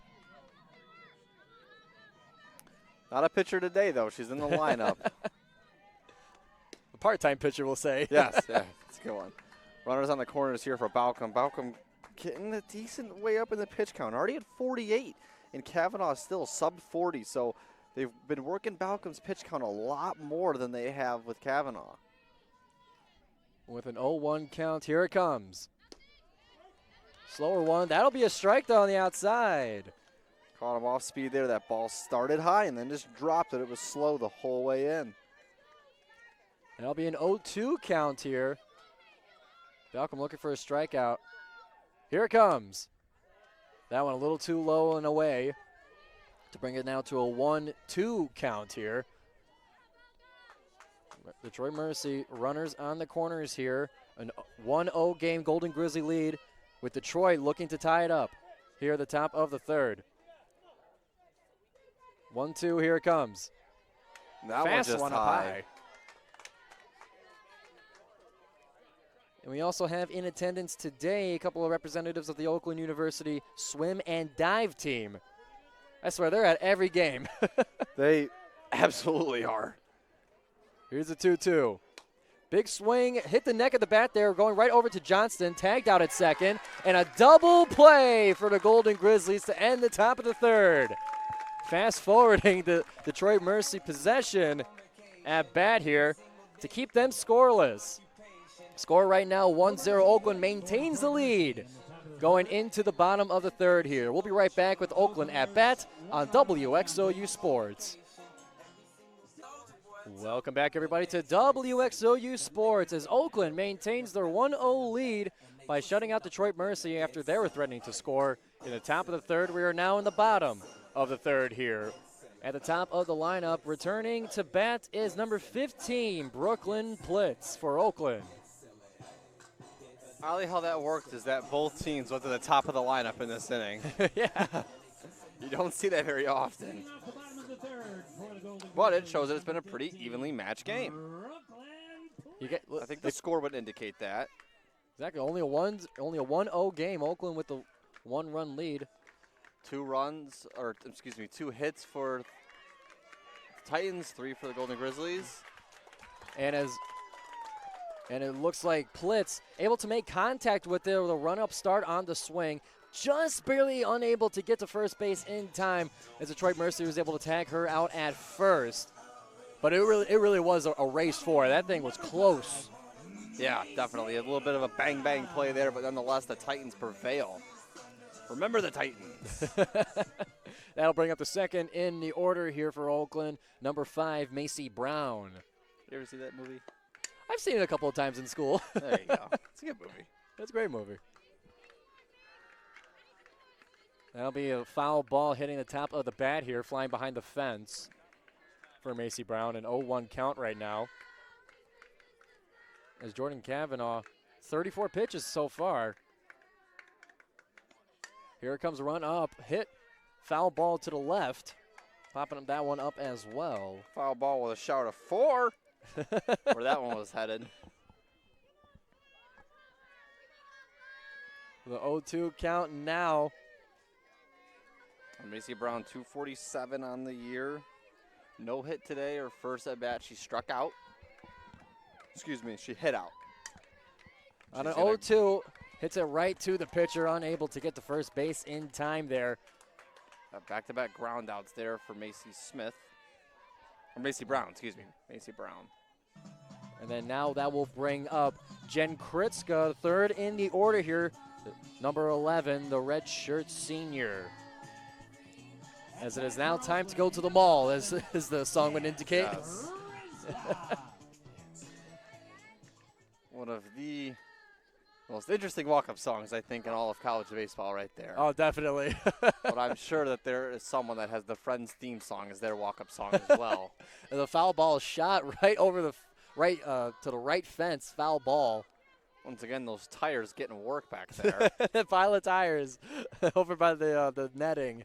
Speaker 2: Not a pitcher today, though. She's in the lineup.
Speaker 1: A part-time pitcher, we'll say.
Speaker 2: Yes, yeah, that's a good one. Runners on the corners here for Balcom. Balcom getting a decent way up in the pitch count, already at 48. and Kavanaugh is still sub 40. So they've been working Balcom's pitch count a lot more than they have with Kavanaugh.
Speaker 1: With an 0-1 count, here it comes. Slower one. That'll be a strike, though, on the outside.
Speaker 2: Caught him off speed there. That ball started high and then just dropped it. It was slow the whole way in.
Speaker 1: That'll be an 0-2 count here. Balcom looking for a strikeout. Here it comes. That one a little too low and away to bring it now to a 1-2 count here. Detroit Mercy runners on the corners here. An 1-0 game Golden Grizzly lead with Detroit looking to tie it up here at the top of the third. 1-2, here it comes.
Speaker 2: That
Speaker 1: Fast
Speaker 2: one just
Speaker 1: one up high. And we also have in attendance today a couple of representatives of the Oakland University swim and dive team. I swear, they're at every game.
Speaker 2: They absolutely are.
Speaker 1: Here's a 2-2. Big swing, hit the neck of the bat there, going right over to Johnston, tagged out at second, and a double play for the Golden Grizzlies to end the top of the third. Fast forwarding the Detroit Mercy possession at bat here to keep them scoreless. Score right now 1-0. Oakland maintains the lead going into the bottom of the third here. We'll be right back with Oakland at bat on WXOU Sports. Welcome back, everybody, to WXOU Sports as Oakland maintains their 1-0 lead by shutting out Detroit Mercy after they were threatening to score in the top of the third. We are now in the bottom of the third here. At the top of the lineup, returning to bat is number 15, Brooklyn Plitz for Oakland.
Speaker 2: Oddly, how that worked is that both teams went to the top of the lineup in this inning.
Speaker 1: Yeah.
Speaker 2: You don't see that very often. But it shows that it's been a pretty evenly matched game. I think the score would indicate that.
Speaker 1: Exactly. Only a 1-0 game. Oakland with the 1-run lead.
Speaker 2: 2 hits for the Titans, 3 for the Golden Grizzlies.
Speaker 1: And it looks like Plitz able to make contact with the run-up start on the swing. Just barely unable to get to first base in time as Detroit Mercy was able to tag her out at first. But it really was a race for it. That thing was close.
Speaker 2: Yeah, definitely. A little bit of a bang-bang play there, but nonetheless, the Titans prevail. Remember the Titans.
Speaker 1: That'll bring up the second in the order here for Oakland. Number 5, Macy Brown.
Speaker 2: You ever see that movie?
Speaker 1: I've seen it a couple of times in school.
Speaker 2: There you go. It's a good movie.
Speaker 1: That's a great movie. That'll be a foul ball hitting the top of the bat here, flying behind the fence for Macy Brown. An 0-1 count right now. As Jordan Kavanaugh, 34 pitches so far. Here comes a run up, hit, foul ball to the left. Popping that one up as well.
Speaker 2: Foul ball with a shout of 4. Where that one was headed.
Speaker 1: The 0-2 count now.
Speaker 2: Macy Brown, 247 on the year. No hit today. Her first at bat, she struck out. Excuse me, she hit out.
Speaker 1: On an 0-2, hits it right to the pitcher, unable to get to first base in time there.
Speaker 2: Back-to-back ground outs there for Macy Smith. Or Macy Brown, excuse me. Macy Brown.
Speaker 1: And then now that will bring up Jen Kritska, third in the order here. Number 11, the red shirt senior. As it is now time to go to the mall, as the song would indicate.
Speaker 2: Yes. One of the most interesting walk-up songs, I think, in all of college baseball right there.
Speaker 1: Oh, definitely.
Speaker 2: But I'm sure that there is someone that has the Friends theme song as their walk-up song as well.
Speaker 1: And the foul ball shot right over the to the right fence, foul ball.
Speaker 2: Once again, those tires getting work back there.
Speaker 1: The pile of tires over by the netting.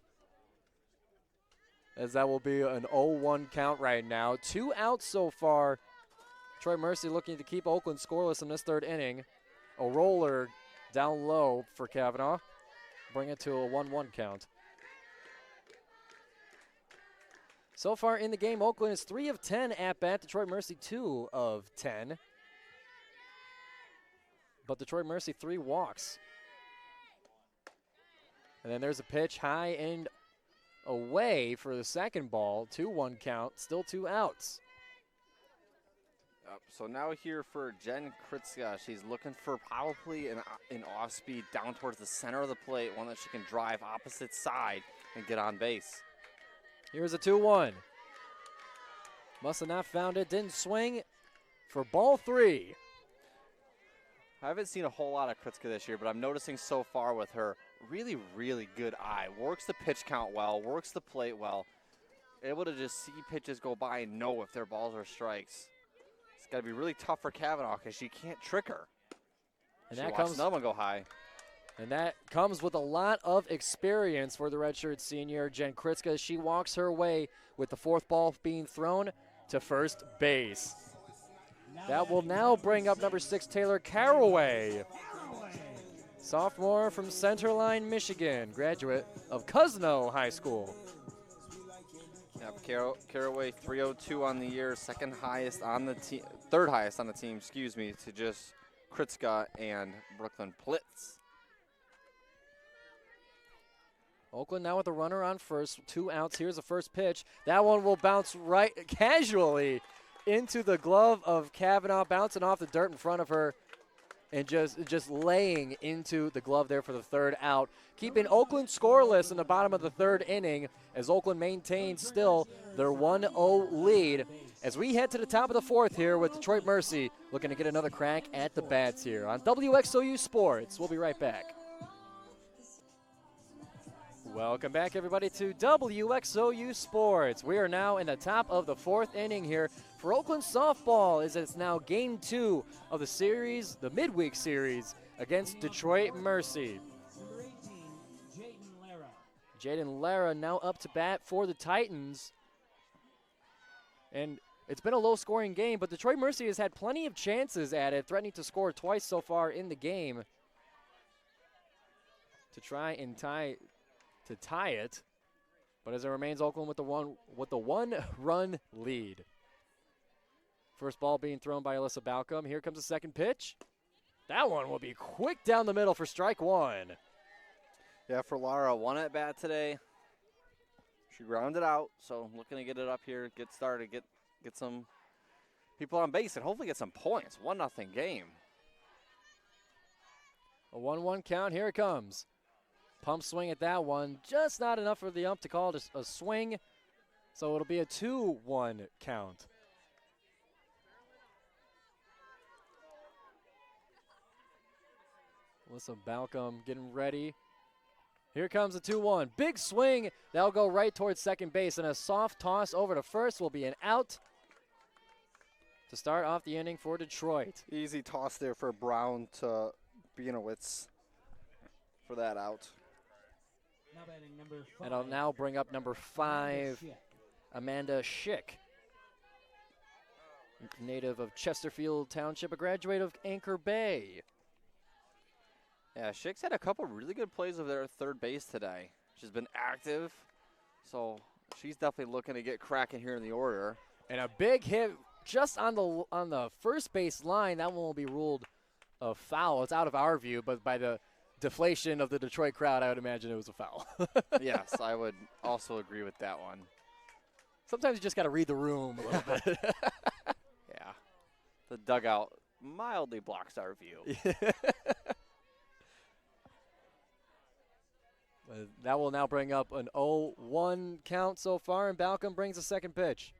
Speaker 1: As that will be an 0-1 count right now. 2 outs so far. Troy Mercy looking to keep Oakland scoreless in this third inning. A roller down low for Kavanaugh. Bring it to a 1-1 count. So far in the game, Oakland is 3 of 10 at bat. Detroit Mercy 2 of 10. But Detroit Mercy 3 walks. And then there's a pitch high and away for the second ball. 2-1 count, still 2 outs.
Speaker 2: So now here for Jen Kritzka. She's looking for probably an off-speed down towards the center of the plate, one that she can drive opposite side and get on base.
Speaker 1: Here's a 2-1. Must have not found it, didn't swing for ball 3.
Speaker 2: I haven't seen a whole lot of Kritzka this year, but I'm noticing so far with her, really, really good eye. Works the pitch count well, works the plate well. Able to just see pitches go by and know if they're balls or strikes. It's got to be really tough for Kavanaugh because she can't trick her.
Speaker 1: And
Speaker 2: she
Speaker 1: that
Speaker 2: watched
Speaker 1: comes
Speaker 2: another one go high.
Speaker 1: And that comes with a lot of experience for the redshirt senior, Jen Kritzka. She walks her way with the 4th ball being thrown to first base. That will now bring up number 6, Taylor Caraway. Sophomore from Centerline, Michigan, graduate of Cuzno High School.
Speaker 2: Yep, Caraway 302 on the year, second highest on the team, third highest on the team, excuse me, to just Kritzka and Brooklyn Plitz.
Speaker 1: Oakland now with a runner on first, 2 outs. Here's the first pitch. That one will bounce right casually into the glove of Kavanaugh, bouncing off the dirt in front of her and just laying into the glove there for the 3rd out. Keeping Oakland scoreless in the bottom of the 3rd inning as Oakland maintains still their 1-0 lead. As we head to the top of the 4th here with Detroit Mercy looking to get another crack at the bats here on WXOU Sports. We'll be right back. Welcome back, everybody, to WXOU Sports. We are now in the top of the 4th inning here for Oakland softball, as it's now game 2 of the series, the midweek series, against Detroit Mercy.
Speaker 3: Number 18, Jaden Lara.
Speaker 1: Jaden Lara now up to bat for the Titans. And it's been a low-scoring game, but Detroit Mercy has had plenty of chances at it, threatening to score twice so far in the game to try and tie it, but as it remains Oakland with the one-run lead. First ball being thrown by Alyssa Balcom. Here comes the second pitch. That one will be quick down the middle for strike 1.
Speaker 2: Yeah, for Lara, 1 at bat today. She grounded out, so looking to get it up here, get started, get some people on base, and hopefully get some points. 1-0 game.
Speaker 1: A 1-1 count. Here it comes. Pump swing at that one. Just not enough for the ump to call it a swing. So it'll be a 2-1 count. Alyssa Balcom getting ready. Here comes the 2-1. Big swing. That'll go right towards second base. And a soft toss over to first will be an out to start off the inning for Detroit.
Speaker 2: Easy toss there for Brown to Bienowitz for that out.
Speaker 3: Now batting number 5.
Speaker 1: And I'll now bring up number 5, Amanda Schick. Native of Chesterfield Township, a graduate of Anchor Bay.
Speaker 2: Yeah, Schick's had a couple really good plays over there at third base today. She's been active, so she's definitely looking to get cracking here in the order.
Speaker 1: And a big hit just on the first base line. That one will be ruled a foul. It's out of our view, but by the deflation of the Detroit crowd, I would imagine it was a foul.
Speaker 2: Yes, I would also agree with that one.
Speaker 1: Sometimes you just got to read the room a little bit.
Speaker 2: Yeah. The dugout mildly blocks our view.
Speaker 1: That will now bring up an 0-1 count so far, and Balcom brings the second pitch.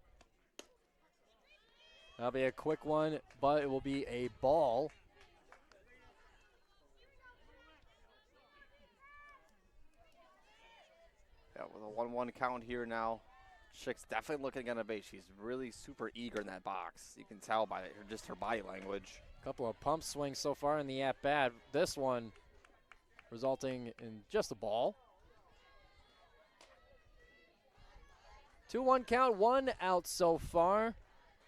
Speaker 1: That'll be a quick one, but it will be a ball.
Speaker 2: Yeah, with a 1-1 count here now. Schick's definitely looking on a base. She's really super eager in that box. You can tell by just her body language.
Speaker 1: A couple of pump swings so far in the at-bat. This one resulting in just a ball. 2-1 count, 1 out so far.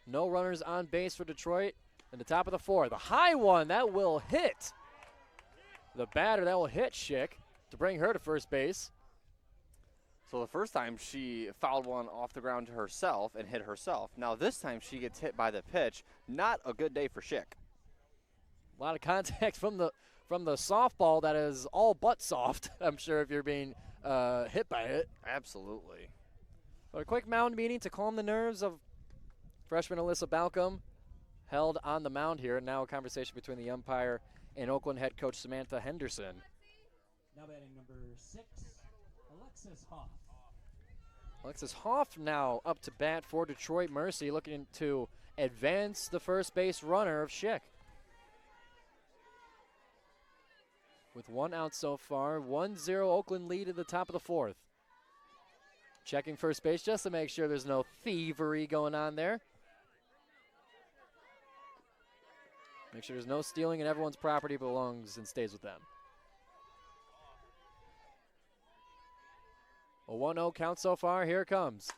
Speaker 1: No runners on base for Detroit. In the top of the 4th, the high one, that will hit the batter. That will hit Schick to bring her to first base.
Speaker 2: So the first time she fouled one off the ground to herself and hit herself. Now this time she gets hit by the pitch. Not a good day for Schick.
Speaker 1: A lot of contact from the softball that is all but soft, I'm sure, if you're being hit by it.
Speaker 2: Absolutely.
Speaker 1: But a quick mound meeting to calm the nerves of freshman Alyssa Balcom held on the mound here. Now a conversation between the umpire and Oakland head coach Samantha Henderson.
Speaker 3: Now batting number 6, Alexis Hoff.
Speaker 1: Alexis Hoff now up to bat for Detroit Mercy, looking to advance the first base runner of Schick. With 1 out so far, 1-0 Oakland lead at the top of the 4th. Checking first base just to make sure there's no thievery going on there. Make sure there's no stealing and everyone's property belongs and stays with them. A 1-0 count so far. Here it comes.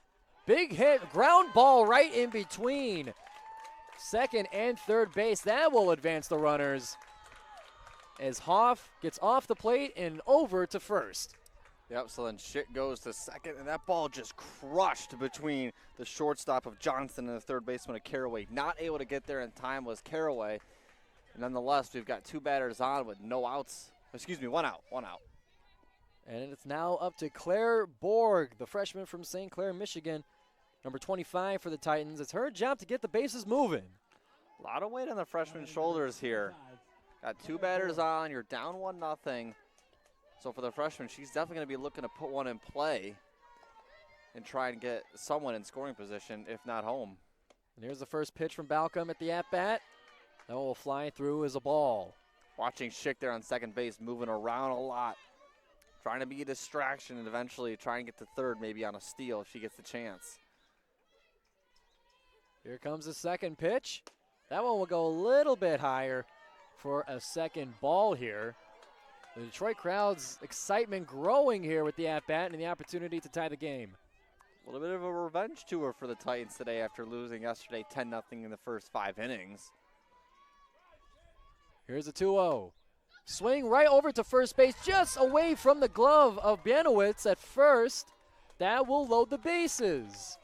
Speaker 1: Big hit, ground ball right in between second and third base. That will advance the runners as Hoff gets off the plate and over to first.
Speaker 2: Yep, so then Schick goes to second, and that ball just crushed between the shortstop of Johnston and the third baseman of Caraway. Not able to get there in time was Caraway. And nonetheless, we've got 2 batters on with no outs. Excuse me, 1 out.
Speaker 1: And it's now up to Claire Borg, the freshman from St. Clair, Michigan, number 25 for the Titans. It's her job to get the bases moving.
Speaker 2: A lot of weight on the freshman's shoulders here. Got 2 batters on. You're down 1-0. So for the freshman, she's definitely going to be looking to put one in play and try and get someone in scoring position, if not home.
Speaker 1: And here's the first pitch from Balcom at the at-bat. That will fly through as a ball.
Speaker 2: Watching Schick there on second base, moving around a lot. Trying to be a distraction and eventually try and get to third, maybe on a steal if she gets the chance.
Speaker 1: Here comes the second pitch. That one will go a little bit higher for a second ball here. The Detroit crowd's excitement growing here with the at-bat and the opportunity to tie the game.
Speaker 2: A little bit of a revenge tour for the Titans today after losing yesterday 10-0 in the first 5 innings.
Speaker 1: Here's a 2-0. Swing right over to first base, just away from the glove of Bianowitz at first. That will load the bases.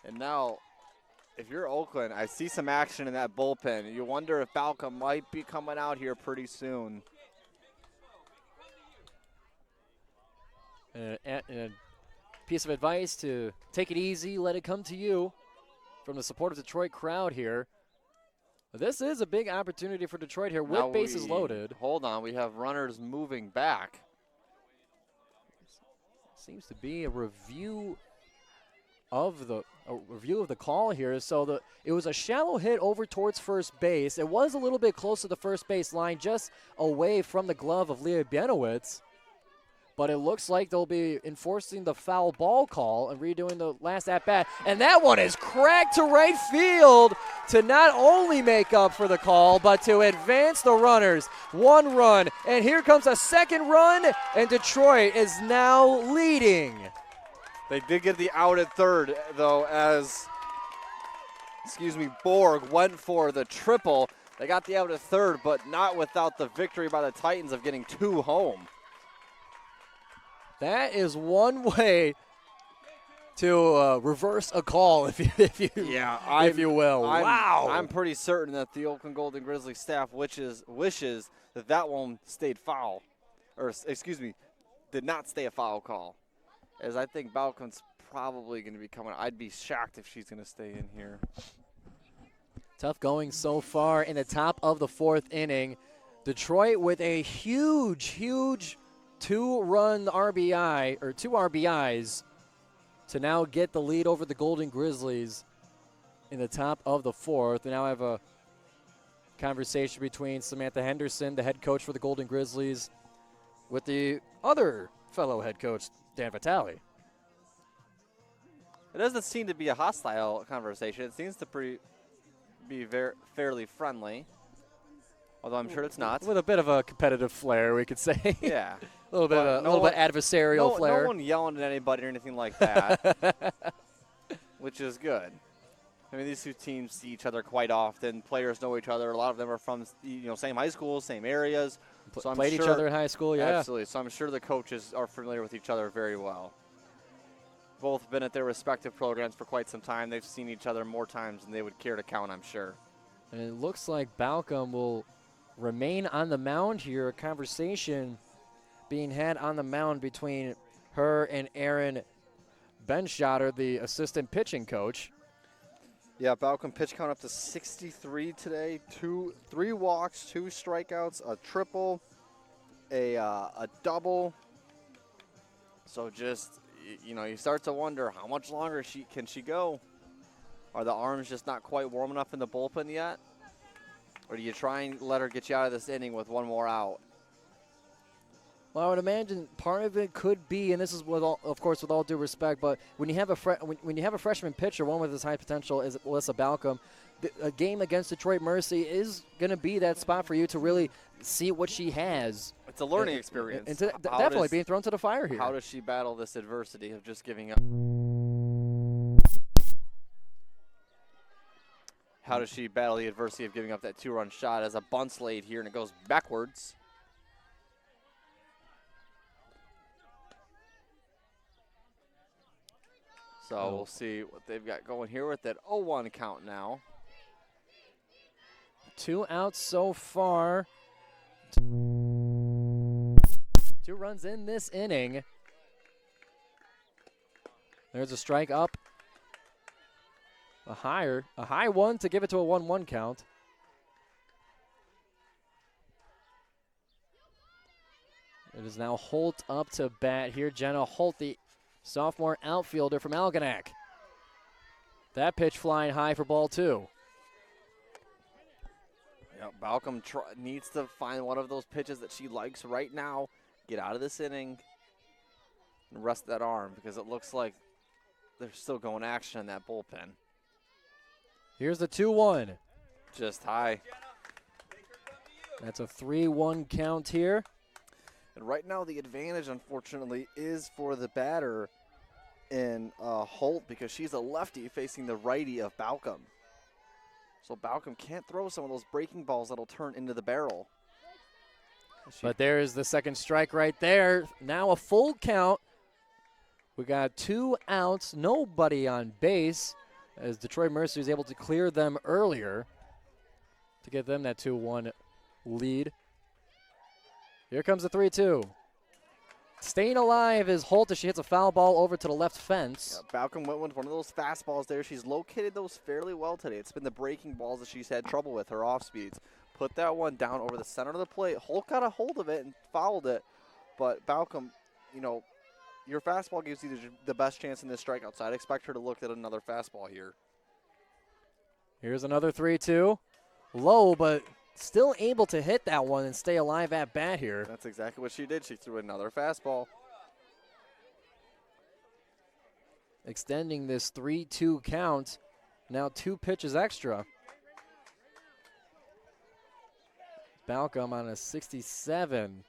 Speaker 2: And now, if you're Oakland, I see some action in that bullpen. You wonder if Balcom might be coming out here pretty soon.
Speaker 1: A piece of advice to take it easy, let it come to you from the supportive Detroit crowd here. This is a big opportunity for Detroit here with bases loaded.
Speaker 2: Hold on, we have runners moving back.
Speaker 1: Seems to be a review of the call here. So it was a shallow hit over towards first base. It was a little bit close to the first base line, just away from the glove of Leah Bianowitz. But it looks like they'll be enforcing the foul ball call and redoing the last at-bat. And that one is cracked to right field to not only make up for the call, but to advance the runners. 1 run, and here comes a second run, and Detroit is now leading.
Speaker 2: They did get the out at third, though, as, Borg went for the triple. They got the out at third, but not without the victory by the Titans of getting 2 home.
Speaker 1: That is one way to reverse a call, if you will. Wow!
Speaker 2: I'm pretty certain that the Oakland Golden Grizzlies staff wishes that one stayed foul, or did not stay a foul call, as I think Balcom's probably going to be coming. I'd be shocked if she's going to stay in here.
Speaker 1: Tough going so far in the top of the 4th inning. Detroit with a huge 2-run RBI, or 2 RBIs, to now get the lead over the Golden Grizzlies in the top of the 4th. We now have a conversation between Samantha Henderson, the head coach for the Golden Grizzlies, with the other fellow head coach, Dan Vitale.
Speaker 2: It doesn't seem to be a hostile conversation. It seems to be fairly friendly, although I'm sure it's not.
Speaker 1: With a bit of a competitive flair, we could say.
Speaker 2: Yeah.
Speaker 1: A little bit adversarial flair.
Speaker 2: No one yelling at anybody or anything like that, which is good. I mean, these 2 teams see each other quite often. Players know each other. A lot of them are from same high schools, same areas. So
Speaker 1: played each other in high school, yeah.
Speaker 2: Absolutely. So I'm sure the coaches are familiar with each other very well. Both been at their respective programs for quite some time. They've seen each other more times than they would care to count, I'm sure.
Speaker 1: And it looks like Balcom will remain on the mound here. A conversation being had on the mound between her and Aaron Benschotter, the assistant pitching coach.
Speaker 2: Yeah, Balcom pitch count up to 63 today. 3 walks, 2 strikeouts, a triple, a double. So just, you know, you start to wonder how much longer can she go? Are the arms just not quite warm enough in the bullpen yet? Or do you try and let her get you out of this inning with 1 more out?
Speaker 1: Well, I would imagine part of it could be, and this is with all, of course, with all due respect, but when you have when you have a freshman pitcher, one with as high potential as Alyssa Balcom, a game against Detroit Mercy is going to be that spot for you to really see what she has.
Speaker 2: It's a learning experience.
Speaker 1: And definitely being thrown to the fire here.
Speaker 2: How does she battle this adversity of just giving up? How does she battle the adversity of giving up that 2-run shot as a bunt's laid here and it goes backwards? So we'll see what they've got going here with that 0-1 count now.
Speaker 1: 2 outs so far. 2 runs in this inning. There's a strike up. A high one to give it to a 1-1 count. It is now Holt up to bat here. Jenna Holt, the sophomore outfielder from Algonac. That pitch flying high for ball 2.
Speaker 2: Yeah, Balcom needs to find one of those pitches that she likes right now, get out of this inning, and rest that arm because it looks like they're still going action in that bullpen.
Speaker 1: Here's the 2-1.
Speaker 2: Just high.
Speaker 1: That's a 3-1 count here.
Speaker 2: And right now the advantage, unfortunately, is for the batter in Holt because she's a lefty facing the righty of Balcom. So Balcom can't throw some of those breaking balls that'll turn into the barrel.
Speaker 1: But there's the second strike right there. Now a full count. We got 2 outs, nobody on base, as Detroit Mercy was able to clear them earlier to give them that 2-1 lead. Here comes the 3-2. Staying alive is Holt as she hits a foul ball over to the left fence.
Speaker 2: Yeah, Balcom went with one of those fastballs there. She's located those fairly well today. It's been the breaking balls that she's had trouble with, her off speeds. Put that one down over the center of the plate. Holt got a hold of it and fouled it. But Balcom, you know, your fastball gives you the best chance in this strikeout, so I'd expect her to look at another fastball here.
Speaker 1: Here's another 3-2. Low, but still able to hit that one and stay alive at bat here.
Speaker 2: That's exactly what she did. She threw another fastball.
Speaker 1: Extending this 3-2 count. Now 2 pitches extra. Balcom on a 67.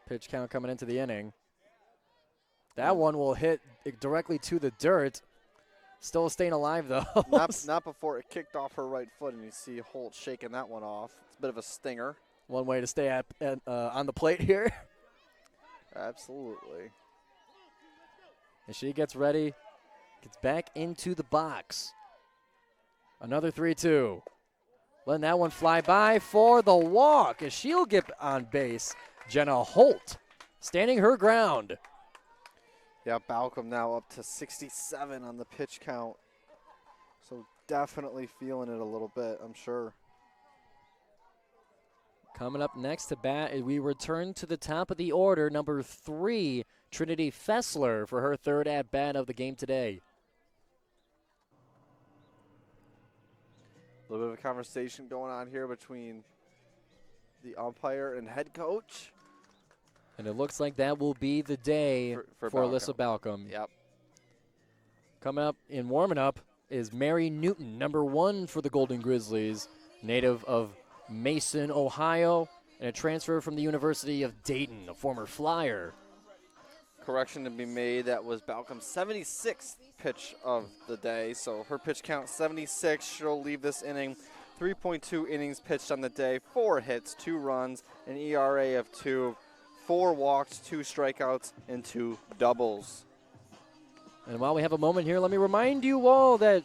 Speaker 1: Pitch count coming into the inning. That one will hit directly to the dirt. Still staying alive, though.
Speaker 2: Not before it kicked off her right foot, and you see Holt shaking that one off. It's a bit of a stinger.
Speaker 1: One way to stay on the plate here.
Speaker 2: Absolutely.
Speaker 1: And she gets ready, gets back into the box. Another 3-2. Letting that one fly by for the walk, as she'll get on base. Jenna Holt standing her ground.
Speaker 2: Yeah, Balcom now up to 67 on the pitch count. So definitely feeling it a little bit, I'm sure.
Speaker 1: Coming up next to bat, we return to the top of the order. Number 3, Trinity Fessler for her 3rd at-bat of the game today.
Speaker 2: A little bit of a conversation going on here between the umpire and head coach.
Speaker 1: And it looks like that will be the day for Alyssa Balcom.
Speaker 2: Yep.
Speaker 1: Coming up and warming up is Mary Newton, number 1 for the Golden Grizzlies, native of Mason, Ohio, and a transfer from the University of Dayton, a former Flyer.
Speaker 2: Correction to be made, that was Balcom's 76th pitch of the day. So her pitch count 76. She'll leave this inning 3.2 innings pitched on the day, 4 hits, 2 runs, an ERA of 2, 4 walks, 2 strikeouts, and 2 doubles.
Speaker 1: And while we have a moment here, let me remind you all that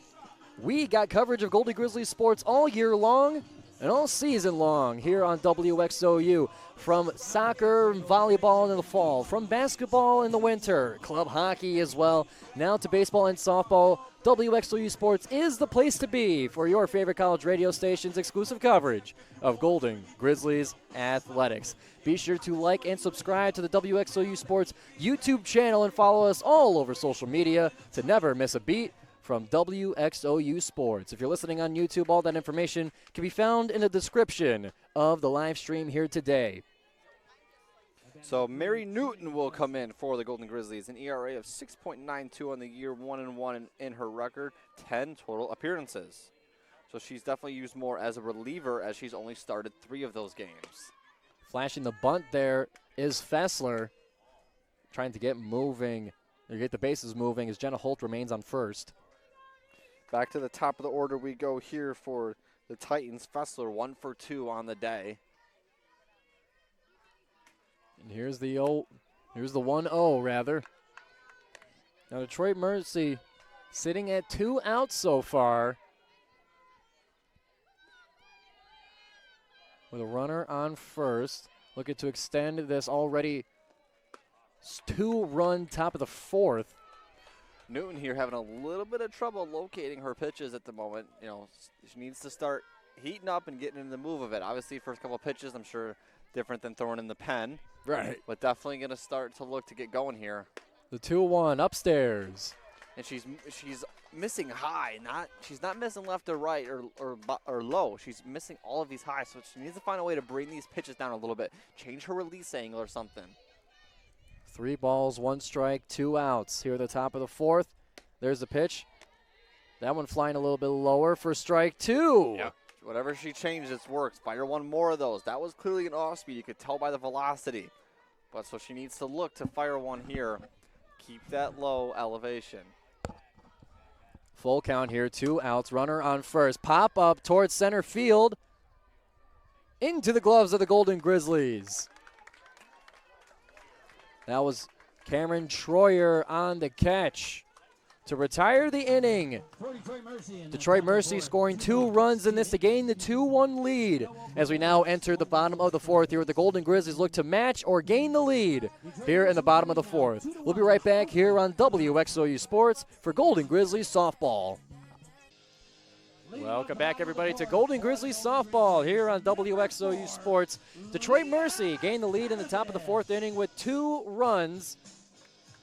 Speaker 1: we got coverage of Golden Grizzlies sports all year long, and all season long here on WXOU. From soccer and volleyball in the fall, from basketball in the winter, club hockey as well, now to baseball and softball, WXOU Sports is the place to be for your favorite college radio station's exclusive coverage of Golden Grizzlies athletics. Be sure to like and subscribe to the WXOU Sports YouTube channel and follow us all over social media to never miss a beat from WXOU Sports. If you're listening on YouTube, all that information can be found in the description of the live stream here today.
Speaker 2: So Mary Newton will come in for the Golden Grizzlies, an ERA of 6.92 on the year, 1-1 in her record, 10 total appearances. So she's definitely used more as a reliever as she's only started 3 of those games.
Speaker 1: Flashing the bunt there is Fessler, trying to get moving, or get the bases moving as Jenna Holt remains on first.
Speaker 2: Back to the top of the order we go here for the Titans. Fessler 1 for 2 on the day.
Speaker 1: And here's the 1-0 rather. Now Detroit Mercy sitting at 2 outs so far, with a runner on first, looking to extend this already 2-run top of the 4th.
Speaker 2: Newton here having a little bit of trouble locating her pitches at the moment. You know, she needs to start heating up and getting in the move of it. Obviously, first couple of pitches, I'm sure, different than throwing in the pen.
Speaker 1: Right.
Speaker 2: But definitely going to start to look to get going here.
Speaker 1: The 2-1 upstairs.
Speaker 2: And she's missing high. She's not missing left or right or low. She's missing all of these high. So she needs to find a way to bring these pitches down a little bit. Change her release angle or something.
Speaker 1: 3 balls, 1 strike, 2 outs. Here at the top of the 4th. There's the pitch. That one flying a little bit lower for strike 2.
Speaker 2: Yeah. Whatever she changes works. Fire 1 more of those. That was clearly an off speed. You could tell by the velocity. But so she needs to look to fire 1 here. Keep that low elevation.
Speaker 1: Full count here, 2 outs. Runner on first. Pop up towards center field. Into the gloves of the Golden Grizzlies. That was Cameron Troyer on the catch to retire the inning. Detroit Mercy scoring 2 runs in this to gain the 2-1 lead as we now enter the bottom of the 4th here with the Golden Grizzlies look to match or gain the lead here in the bottom of the 4th. We'll be right back here on WXOU Sports for Golden Grizzlies softball. Welcome back, everybody, to Golden Grizzlies softball here on WXOU Sports. Detroit Mercy gained the lead in the top of the 4th inning with 2 runs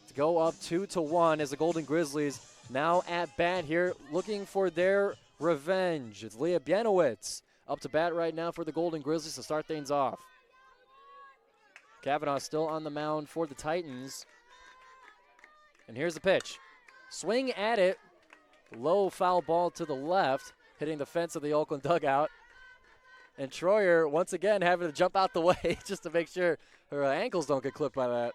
Speaker 1: to go up 2-1 as the Golden Grizzlies now at bat here looking for their revenge. It's Leah Bienowitz up to bat right now for the Golden Grizzlies to start things off. Kavanaugh still on the mound for the Titans. And here's the pitch. Swing at it. Low foul ball to the left, hitting the fence of the Oakland dugout. And Troyer, once again, having to jump out the way just to make sure her ankles don't get clipped by that.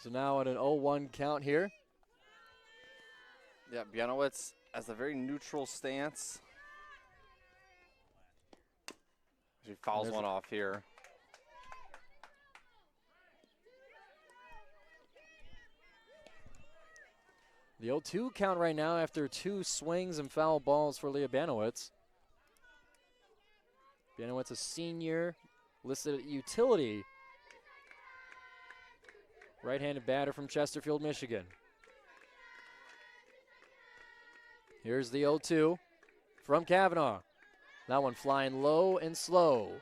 Speaker 1: So now at an 0-1 count here.
Speaker 2: Yeah, Bienowitz has a very neutral stance. She fouls one off here.
Speaker 1: The 0-2 count right now after 2 swings and foul balls for Leah Bienowitz. Bienowitz, a senior, listed at utility. Right-handed batter from Chesterfield, Michigan. Here's the 0-2 from Kavanaugh. That one flying low and slow.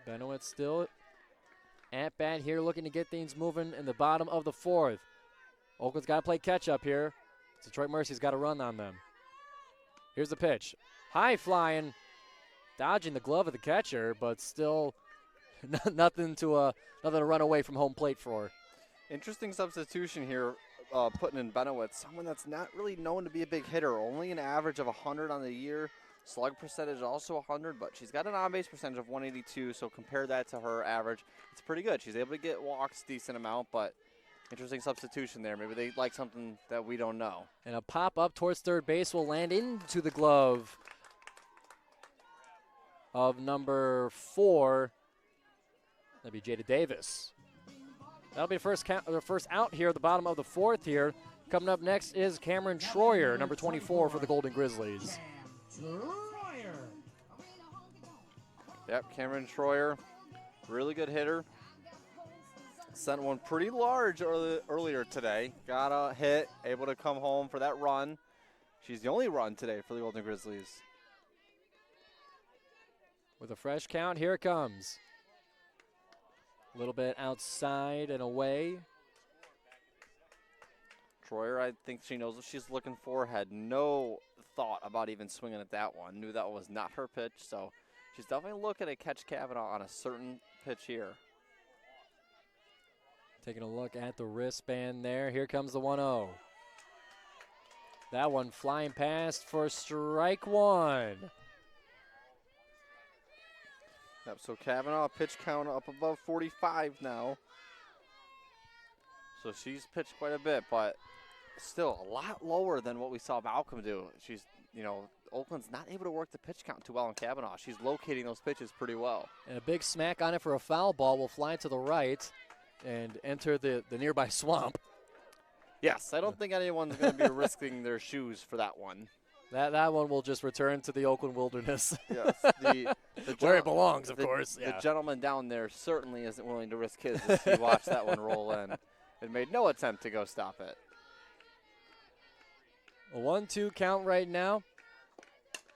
Speaker 1: Bienowitz still at bat here, looking to get things moving in the bottom of the 4th. Oakland's got to play catch-up here. Detroit Mercy's got to run on them. Here's the pitch. High flying, dodging the glove of the catcher, but still nothing to run away from home plate for.
Speaker 2: Interesting substitution here, putting in Bienowitz, someone that's not really known to be a big hitter, only an average of 100 on the year. Slug percentage also 100, but she's got an on-base percentage of 182, so compare that to her average. It's pretty good. She's able to get walks decent amount, but interesting substitution there. Maybe they like something that we don't know.
Speaker 1: And a pop up towards third base will land into the glove of number 4. That'd be Jada Davis. That'll be the first count, the first out here at the bottom of the fourth here. Coming up next is Cameron Troyer, number 24 for the Golden Grizzlies.
Speaker 2: Yep, Cameron Troyer, really good hitter. Sent one pretty large earlier today. Got a hit, able to come home for that run. She's the only run today for the Golden Grizzlies.
Speaker 1: With a fresh count, here it comes. A little bit outside and away.
Speaker 2: Troyer, I think she knows what she's looking for. Had no thought about even swinging at that one. Knew that was not her pitch, so she's definitely looking to catch Kavanaugh on a certain pitch here.
Speaker 1: Taking a look at the wristband there. Here comes the 1-0. That one flying past for strike one.
Speaker 2: Yep, so Kavanaugh pitch count up above 45 now. So she's pitched quite a bit, but still a lot lower than what we saw Malcolm do. She's, Oakland's not able to work the pitch count too well on Kavanaugh. She's locating those pitches pretty well.
Speaker 1: And a big smack on it for a foul ball will fly to the right and enter the nearby swamp.
Speaker 2: Yes, I don't think anyone's going to be risking their shoes for that one.
Speaker 1: That one will just return to the Oakland wilderness.
Speaker 2: Yes,
Speaker 1: where it belongs, of course.
Speaker 2: The gentleman down there certainly isn't willing to risk his as he watched that one roll in and made no attempt to go stop it.
Speaker 1: A 1-2 count right now.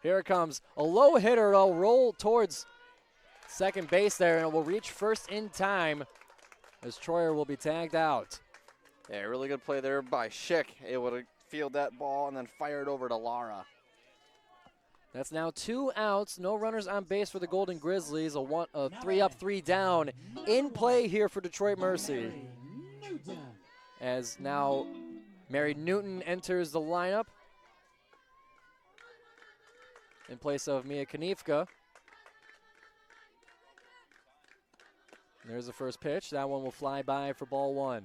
Speaker 1: Here it comes. A low hitter. It'll roll towards second base there, and it will reach first in time as Troyer will be tagged out.
Speaker 2: Yeah, really good play there by Schick, able to field that ball and then fire it over to Lara.
Speaker 1: That's now 2 outs, no runners on base for the Golden Grizzlies. A 3 up, 3 down in play here for Detroit Mercy. As now Mary Newton enters the lineup in place of Mia Kanifka. There's the first pitch. That one will fly by for ball 1.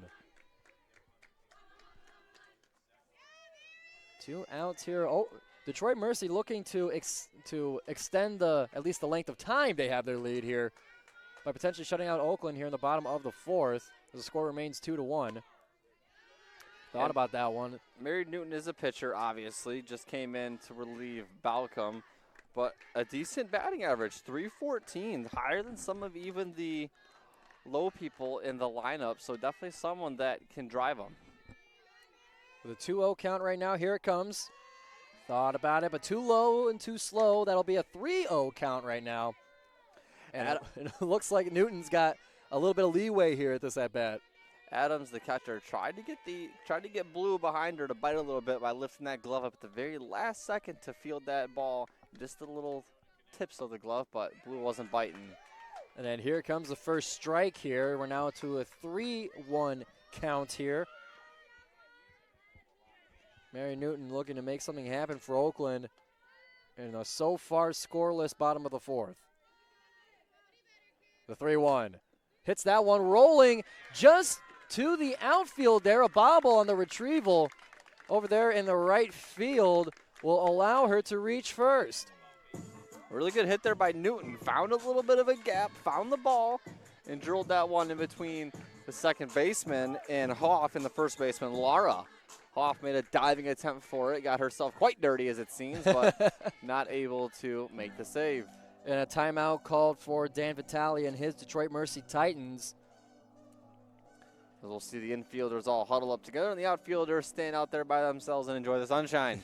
Speaker 1: 2 outs here. Oh, Detroit Mercy looking to extend at least the length of time they have their lead here by potentially shutting out Oakland here in the bottom of the fourth. The score remains 2-1. Thought about that one.
Speaker 2: Mary Newton is a pitcher, obviously. Just came in to relieve Balcom, but a decent batting average, 314, higher than some of even the low people in the lineup. So definitely someone that can drive them.
Speaker 1: With a 2-0 count right now, here it comes. Thought about it, but too low and too slow. That'll be a 3-0 count right now. And it looks like Newton's got a little bit of leeway here at this at-bat.
Speaker 2: Adams, the catcher, tried to get Blue behind her to bite a little bit by lifting that glove up at the very last second to field that ball. Just the little tips of the glove, but Blue wasn't biting.
Speaker 1: And then here comes the first strike here. We're now to a 3-1 count here. Mary Newton looking to make something happen for Oakland in a so far scoreless bottom of the fourth. The 3-1. Hits that one rolling just to the outfield there. A bobble on the retrieval over there in the right field will allow her to reach first.
Speaker 2: Really good hit there by Newton. Found a little bit of a gap, found the ball, and drilled that one in between the second baseman and Hoff and the first baseman, Lara. Hoff made a diving attempt for it, got herself quite dirty as it seems, but not able to make the save.
Speaker 1: And a timeout called for Dan Vitale and his Detroit Mercy Titans.
Speaker 2: As we'll see the infielders all huddle up together and the outfielders stand out there by themselves and enjoy the sunshine.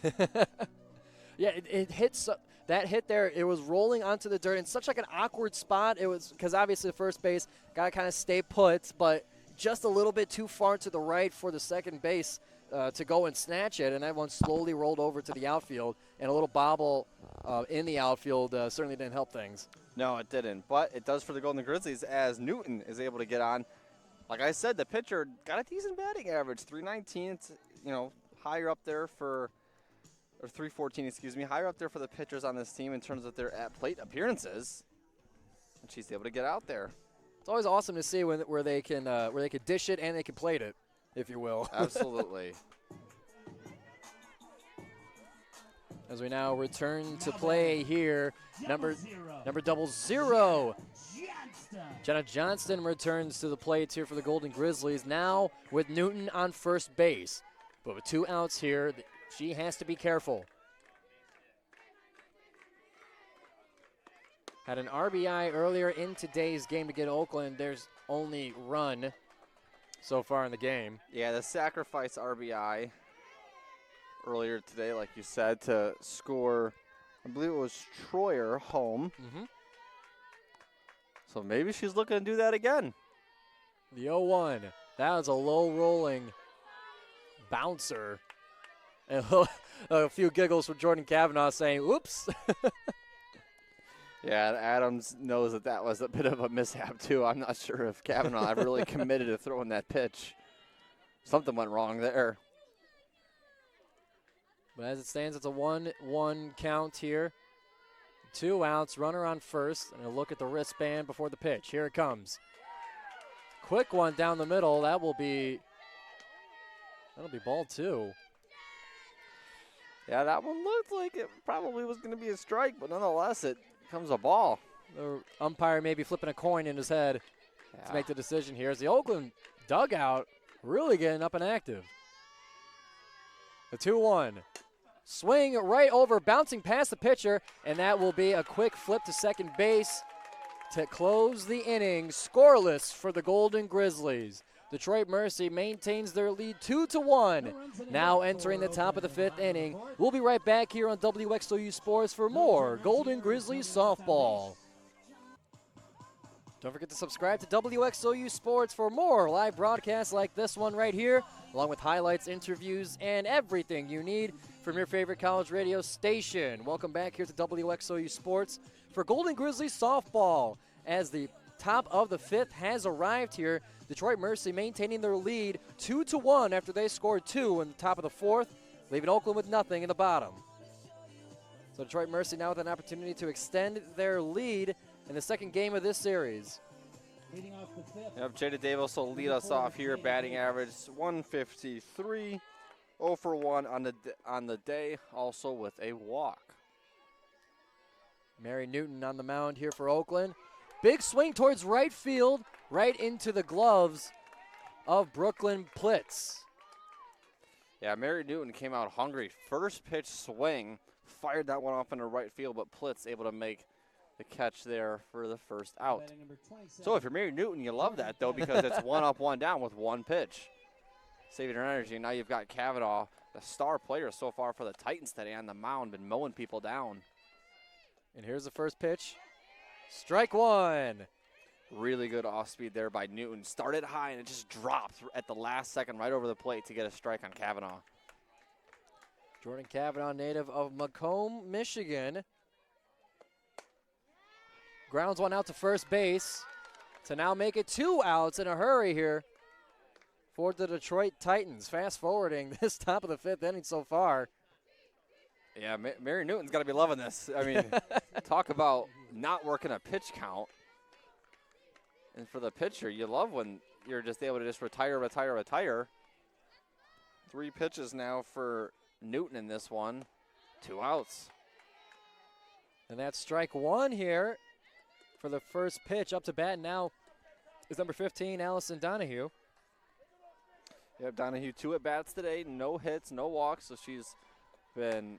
Speaker 1: Yeah, it hits that hit there. It was rolling onto the dirt in such like an awkward spot. It was because obviously the first base got to kind of stay put, but just a little bit too far to the right for the second base to go and snatch it, and that one slowly rolled over to the outfield, and a little bobble in the outfield certainly didn't help things.
Speaker 2: No, it didn't, but it does for the Golden Grizzlies as Newton is able to get on. Like I said, the pitcher got a decent batting average, 319. It's, higher up there for, or 314, excuse me, higher up there for the pitchers on this team in terms of their at-plate appearances, and she's able to get out there.
Speaker 1: It's always awesome to see where they can dish it and they can plate it, if you will.
Speaker 2: Absolutely.
Speaker 1: As we now return to play here, number 00. Jenna Johnston returns to the plate here for the Golden Grizzlies, now with Newton on first base. But with 2 outs here, she has to be careful. Had an RBI earlier in today's game to get Oakland. There's only run so far in the game.
Speaker 2: Yeah, the sacrifice RBI earlier today, like you said, to score, I believe it was Troyer home. So maybe she's looking to do that again.
Speaker 1: The 0-1. That was a low rolling bouncer. And a few giggles from Jordan Kavanaugh saying, oops.
Speaker 2: Yeah, Adams knows that was a bit of a mishap, too. I'm not sure if Kavanaugh ever really committed to throwing that pitch. Something went wrong there.
Speaker 1: But as it stands, it's a 1-1 count here. 2 outs, runner on first. And a look at the wristband before the pitch. Here it comes. Quick one down the middle. That'll be ball 2.
Speaker 2: Yeah, that one looked like it probably was going to be a strike, but nonetheless, it becomes a ball.
Speaker 1: The umpire may be flipping a coin in his head to make the decision here. As the Oakland dugout really getting up and active. The 2-1. Swing right over, bouncing past the pitcher, and that will be a quick flip to second base to close the inning. Scoreless for the Golden Grizzlies. Detroit Mercy maintains their lead 2-1. Now entering the top of the 5th inning. We'll be right back here on WXOU Sports for more Golden Grizzlies softball. Don't forget to subscribe to WXOU Sports for more live broadcasts like this one right here, along with highlights, interviews, and everything you need from your favorite college radio station. Welcome back here to WXOU Sports for Golden Grizzlies softball. As the top of the 5th has arrived here, Detroit Mercy maintaining their lead 2-1 after they scored 2 in the top of the 4th, leaving Oakland with nothing in the bottom. So Detroit Mercy now with an opportunity to extend their lead in the second game of this series.
Speaker 2: Yep, Jada Davis will lead us off here. Batting average 153, 0 for 1 on the day, also with a walk.
Speaker 1: Mary Newton on the mound here for Oakland. Big swing towards right field, right into the gloves of Brooklyn Plitz.
Speaker 2: Yeah, Mary Newton came out hungry. First pitch swing, fired that one off into right field, but Plitz able to make the catch there for the first out. So if you're Mary Newton, you love that, though, because it's 1 up, 1 down with 1 pitch. Saving her energy. Now you've got Kavanaugh, the star player so far for the Titans today on the mound, been mowing people down.
Speaker 1: And here's the first pitch. Strike 1.
Speaker 2: Really good off speed there by Newton. Started high and it just dropped at the last second right over the plate to get a strike on Kavanaugh.
Speaker 1: Jordan Kavanaugh, native of Macomb, Michigan. Grounds one out to first base to now make it 2 outs in a hurry here for the Detroit Titans. Fast forwarding this top of the 5th inning so far.
Speaker 2: Yeah, Mary Newton's got to be loving this. I mean, talk about not working a pitch count. And for the pitcher, you love when you're just able to just retire. 3 pitches now for Newton in this one. 2 outs.
Speaker 1: And that's strike 1 here for the first pitch. Up to bat now is number 15, Allison Donahue.
Speaker 2: Yep, Donahue 2 at-bats today. No hits, no walks, so she's been...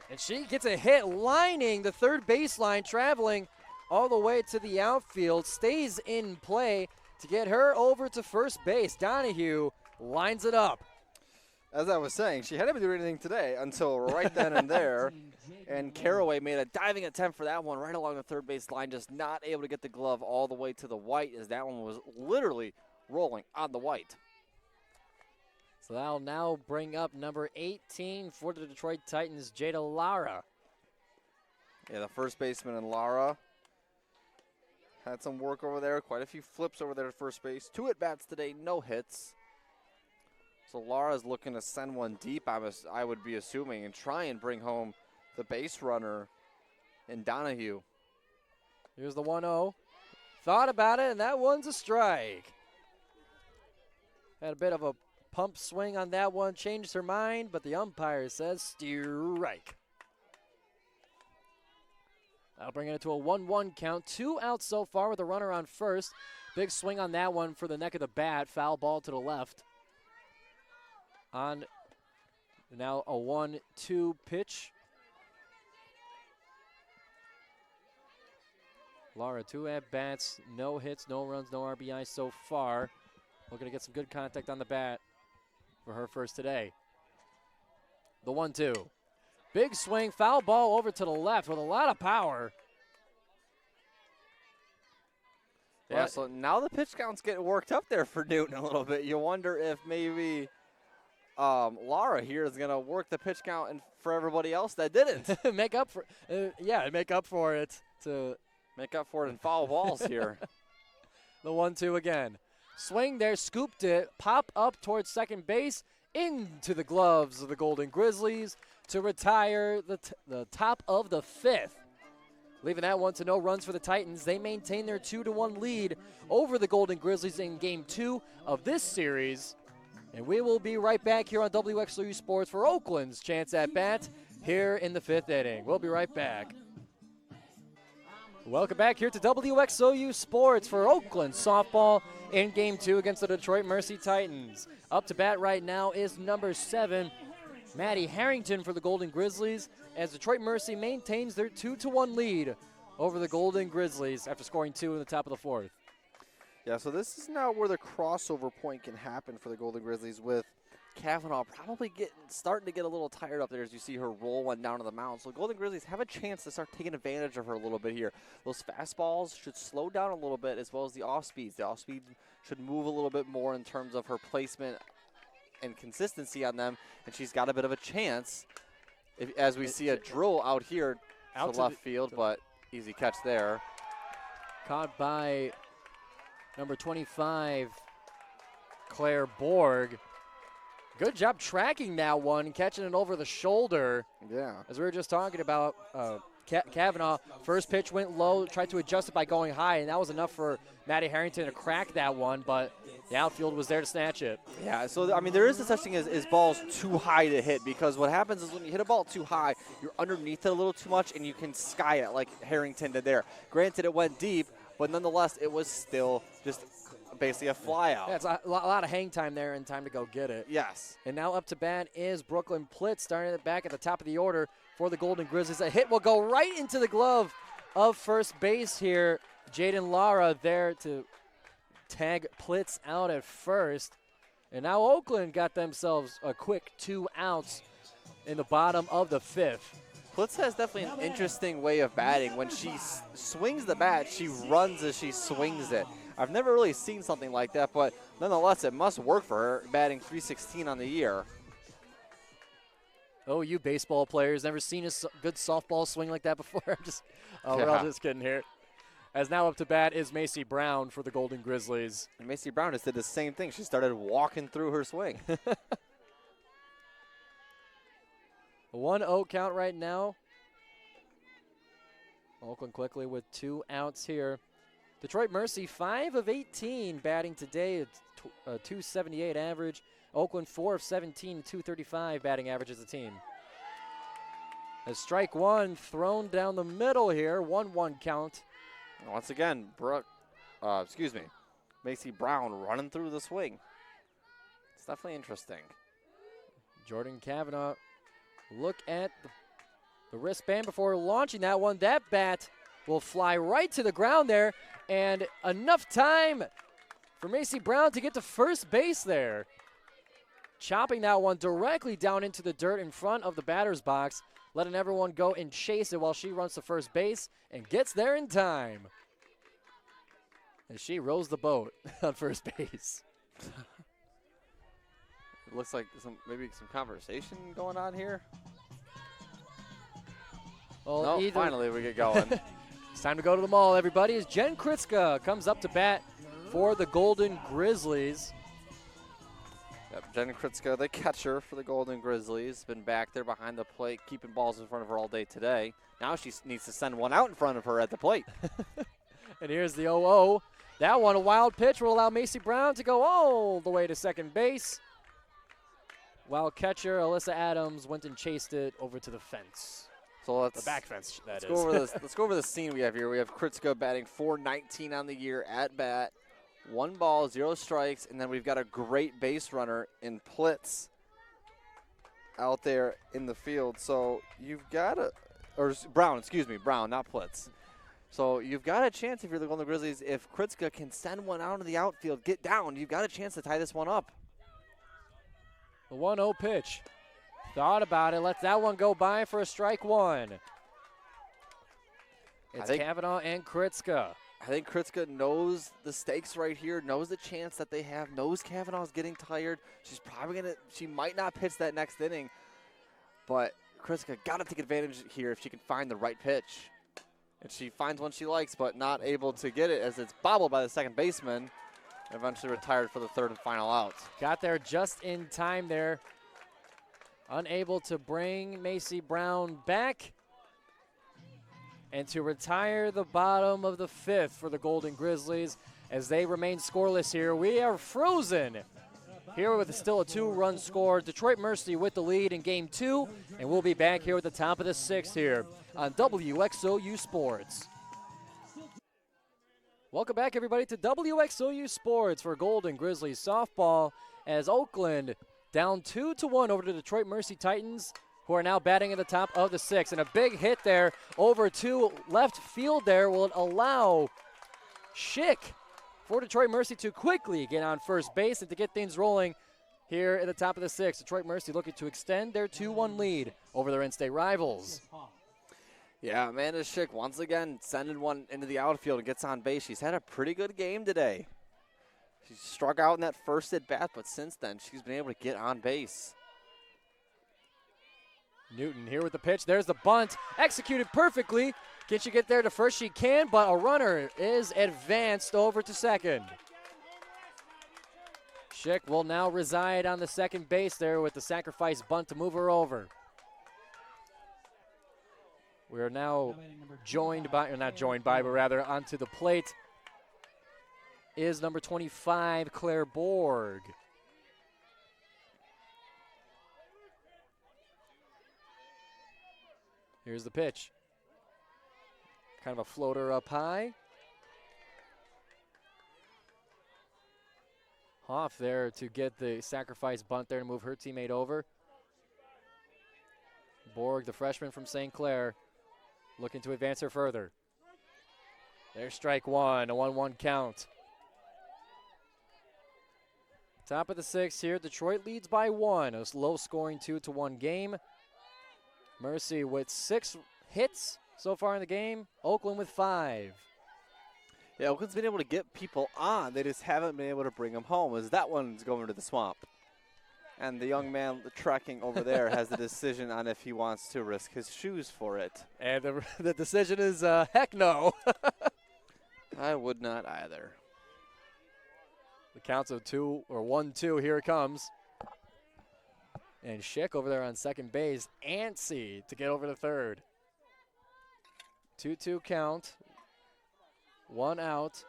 Speaker 1: And she gets a hit lining the third baseline, traveling all the way to the outfield, stays in play to get her over to first base. Donahue lines it up.
Speaker 2: As I was saying, she hadn't been doing anything today until right then and there. And Caraway made a diving attempt for that one right along the third base line, just not able to get the glove all the way to the white as that one was literally rolling on the white.
Speaker 1: So that'll now bring up number 18 for the Detroit Titans, Jada Lara.
Speaker 2: Yeah, the first baseman and Lara had some work over there, quite a few flips over there at first base. 2 at-bats today, no hits. So Lara's looking to send one deep, I would be assuming, and try and bring home the base runner in Donahue.
Speaker 1: Here's the 1-0. Thought about it, and that one's a strike. Had a bit of a pump swing on that one, changed her mind, but the umpire says strike. I'll bring it to a 1-1 count. 2 outs so far with a runner on first. Big swing on that one for the neck of the bat. Foul ball to the left. On now a 1-2 pitch. Lara, 2 at-bats, no hits, no runs, no RBI so far. Looking to get some good contact on the bat for her first today. The 1-2. Big swing, foul ball over to the left with a lot of power.
Speaker 2: Yeah, so now the pitch count's getting worked up there for Newton a little bit. You wonder if maybe Lara here is going to work the pitch count and for everybody else that didn't.
Speaker 1: Make up for it to
Speaker 2: make up for it in foul balls here.
Speaker 1: The 1-2 again. Swing there, scooped it, pop up towards second base, into the gloves of the Golden Grizzlies to retire the top of the 5th. Leaving that one to no runs for the Titans. They maintain their 2-1 lead over the Golden Grizzlies in Game 2 of this series. And we will be right back here on WXOU Sports for Oakland's chance at bat here in the 5th inning. We'll be right back. Welcome back here to WXOU Sports for Oakland softball in Game 2 against the Detroit Mercy Titans. Up to bat right now is number 7, Maddie Harrington for the Golden Grizzlies, as Detroit Mercy maintains their 2-1 lead over the Golden Grizzlies after scoring 2 in the top of the 4th.
Speaker 2: Yeah, so this is now where the crossover point can happen for the Golden Grizzlies, with Kavanaugh probably starting to get a little tired up there as you see her roll one down to the mound. So Golden Grizzlies have a chance to start taking advantage of her a little bit here. Those fastballs should slow down a little bit, as well as the off-speeds. The off-speed should move a little bit more in terms of her placement and consistency on them, and she's got a bit of a chance as we see a drill out here out to left field, but easy catch there.
Speaker 1: Caught by number 25, Claire Borg. Good job tracking that one, catching it over the shoulder.
Speaker 2: Yeah.
Speaker 1: As we were just talking about, Kavanaugh, first pitch went low, tried to adjust it by going high, and that was enough for Maddie Harrington to crack that one, but the outfield was there to snatch it.
Speaker 2: Yeah, so, I mean, there is a such thing as balls too high to hit, because what happens is when you hit a ball too high, you're underneath it a little too much, and you can sky it like Harrington did there. Granted, it went deep, but nonetheless, it was still just basically a fly out.
Speaker 1: Yeah, it's a lot of hang time there and time to go get it.
Speaker 2: Yes.
Speaker 1: And now up to bat is Brooklyn Plitz, starting it back at the top of the order for the Golden Grizzlies. A hit will go right into the glove of first base here. Jaden Lara there to tag Plitz out at first. And now Oakland got themselves a quick 2 outs in the bottom of the 5th.
Speaker 2: Plitz has definitely an interesting way of batting. When she swings the bat, she runs as she swings it. I've never really seen something like that, but nonetheless, it must work for her, batting .316 on the year.
Speaker 1: Oh, you baseball players, never seen a good softball swing like that before? We're all just kidding here. As now up to bat is Macy Brown for the Golden Grizzlies.
Speaker 2: And Macy Brown just did the same thing. She started walking through her swing.
Speaker 1: A 1-0 count right now. Oakland quickly with 2 outs here. Detroit Mercy 5 of 18 batting today, a .278 average. Oakland 4 of 17, .235 batting average as a team. As strike one thrown down the middle here, 1-1 count.
Speaker 2: Once again, Macy Brown running through the swing. It's definitely interesting.
Speaker 1: Jordan Kavanaugh, look at the wristband before launching that one. That bat will fly right to the ground there, and enough time for Macy Brown to get to first base there. Chopping that one directly down into the dirt in front of the batter's box, letting everyone go and chase it while she runs to first base and gets there in time. And she rows the boat on first base.
Speaker 2: It looks like maybe some conversation going on here.
Speaker 1: Well,
Speaker 2: no, finally we get going.
Speaker 1: It's time to go to the mall, everybody, as Jen Kritzka comes up to bat for the Golden Grizzlies.
Speaker 2: Yep, Jen Kritzka, the catcher for the Golden Grizzlies, been back there behind the plate, keeping balls in front of her all day today. Now she needs to send one out in front of her at the plate.
Speaker 1: And here's the 0-0. That one, a wild pitch, will allow Macy Brown to go all the way to second base, while catcher Alyssa Adams went and chased it over to the fence.
Speaker 2: So let's
Speaker 1: The back fence, that
Speaker 2: let's
Speaker 1: is.
Speaker 2: go over this. Let's go over the scene we have here. We have Kritska batting .419 on the year at bat, 1 ball, 0 strikes, and then we've got a great base runner in Plitz out there in the field. So you've got Brown, not Plitz. So you've got a chance if you're the Golden Grizzlies, if Kritska can send one out into the outfield, get down, you've got a chance to tie this one up.
Speaker 1: The 1-0 pitch. Thought about it, lets that one go by for a strike one. It's Kavanaugh and Kritska.
Speaker 2: I think Kritska knows the stakes right here, knows the chance that they have, knows Kavanaugh's getting tired. She might not pitch that next inning, but Kritska got to take advantage here if she can find the right pitch. And she finds one she likes, but not able to get it as it's bobbled by the second baseman. Eventually retired for the third and final out.
Speaker 1: Got there just in time there. Unable to bring Macy Brown back. And to retire the bottom of the 5th for the Golden Grizzlies as they remain scoreless here. We are frozen here with still a 2-run score. Detroit Mercy with the lead in Game 2. And we'll be back here at the top of the 6th here on WXOU Sports. Welcome back, everybody, to WXOU Sports for Golden Grizzlies softball as Oakland down 2-1 over the Detroit Mercy Titans, who are now batting at the top of the 6th. And a big hit there over to left field there will allow Schick for Detroit Mercy to quickly get on first base and to get things rolling here at the top of the 6th. Detroit Mercy looking to extend their 2-1 lead over their in-state rivals.
Speaker 2: Yeah, Amanda Schick once again sending one into the outfield and gets on base. She's had a pretty good game today. She struck out in that first at bat, but since then she's been able to get on base.
Speaker 1: Newton here with the pitch. There's the bunt. Executed perfectly. Can she get there to first? She can, but a runner is advanced over to second. Schick will now reside on the second base there with the sacrifice bunt to move her over. We are now but rather onto the plate is number 25, Claire Borg. Here's the pitch. Kind of a floater up high. Hoff there to get the sacrifice bunt there to move her teammate over. Borg, the freshman from St. Clair, looking to advance her further. There's strike one, a 1-1 count. Top of the 6th here, Detroit leads by 1, a low-scoring 2-1 game. Mercy with 6 hits so far in the game, Oakland with 5.
Speaker 2: Yeah, Oakland's been able to get people on, they just haven't been able to bring them home, as that one's going to the swamp. And the young man trekking over there has the decision on if he wants to risk his shoes for it.
Speaker 1: And the decision is heck no.
Speaker 2: I would not either.
Speaker 1: The counts of 1-2, here it comes. And Schick over there on second base, antsy to get over to third. 2-2 count, 1 out.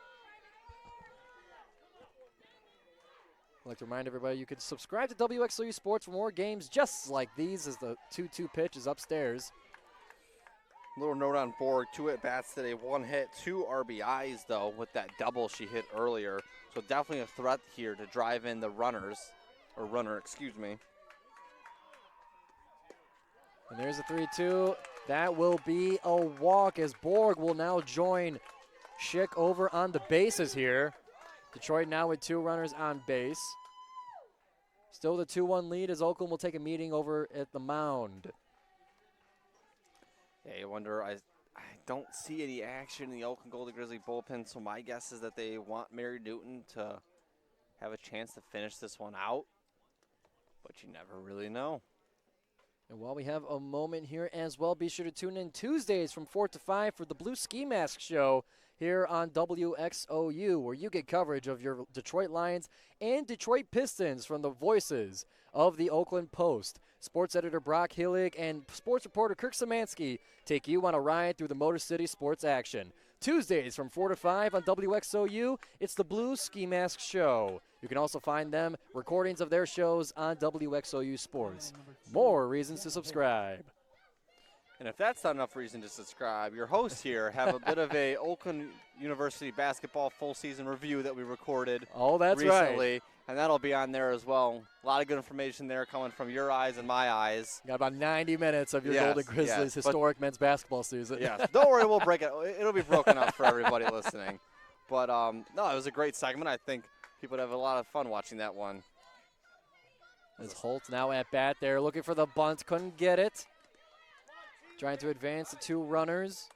Speaker 1: I'd like to remind everybody you can subscribe to WXOU Sports for more games just like these as the 2-2 pitch is upstairs.
Speaker 2: Little note on Borg, 2 at-bats today, 1 hit, 2 RBIs, though, with that double she hit earlier. So definitely a threat here to drive in the runner, excuse me.
Speaker 1: And there's a 3-2. That will be a walk as Borg will now join Schick over on the bases here. Detroit now with 2 runners on base. Still the 2-1 lead as Oakland will take a meeting over at the mound.
Speaker 2: Yeah, you wonder, I don't see any action in the Oakland Golden Grizzly bullpen, so my guess is that they want Mary Newton to have a chance to finish this one out, but you never really know.
Speaker 1: And while we have a moment here as well, be sure to tune in Tuesdays from 4 to 5 for the Blue Ski Mask Show here on WXOU, where you get coverage of your Detroit Lions and Detroit Pistons from the voices of the Oakland Post. Sports editor Brock Hillig and sports reporter Kirk Szymanski take you on a ride through the Motor City sports action. Tuesdays from 4 to 5 on WXOU, it's the Blue Ski Mask Show. You can also find them recordings of their shows on WXOU Sports. More reasons to subscribe.
Speaker 2: And if that's not enough reason to subscribe, your hosts here have a bit of a Oakland University basketball full season review that we recorded recently.
Speaker 1: Right.
Speaker 2: And that'll be on there as well. A lot of good information there coming from your eyes and my eyes.
Speaker 1: Got about 90 minutes of your
Speaker 2: Yes,
Speaker 1: Golden Grizzlies
Speaker 2: yes,
Speaker 1: historic men's basketball season.
Speaker 2: Yeah, don't worry, we'll break it. It'll be broken up for everybody listening. But, no, it was a great segment. I think people would have a lot of fun watching that one.
Speaker 1: As Holtz now at bat there, looking for the bunt, couldn't get it. Trying to advance the two runners.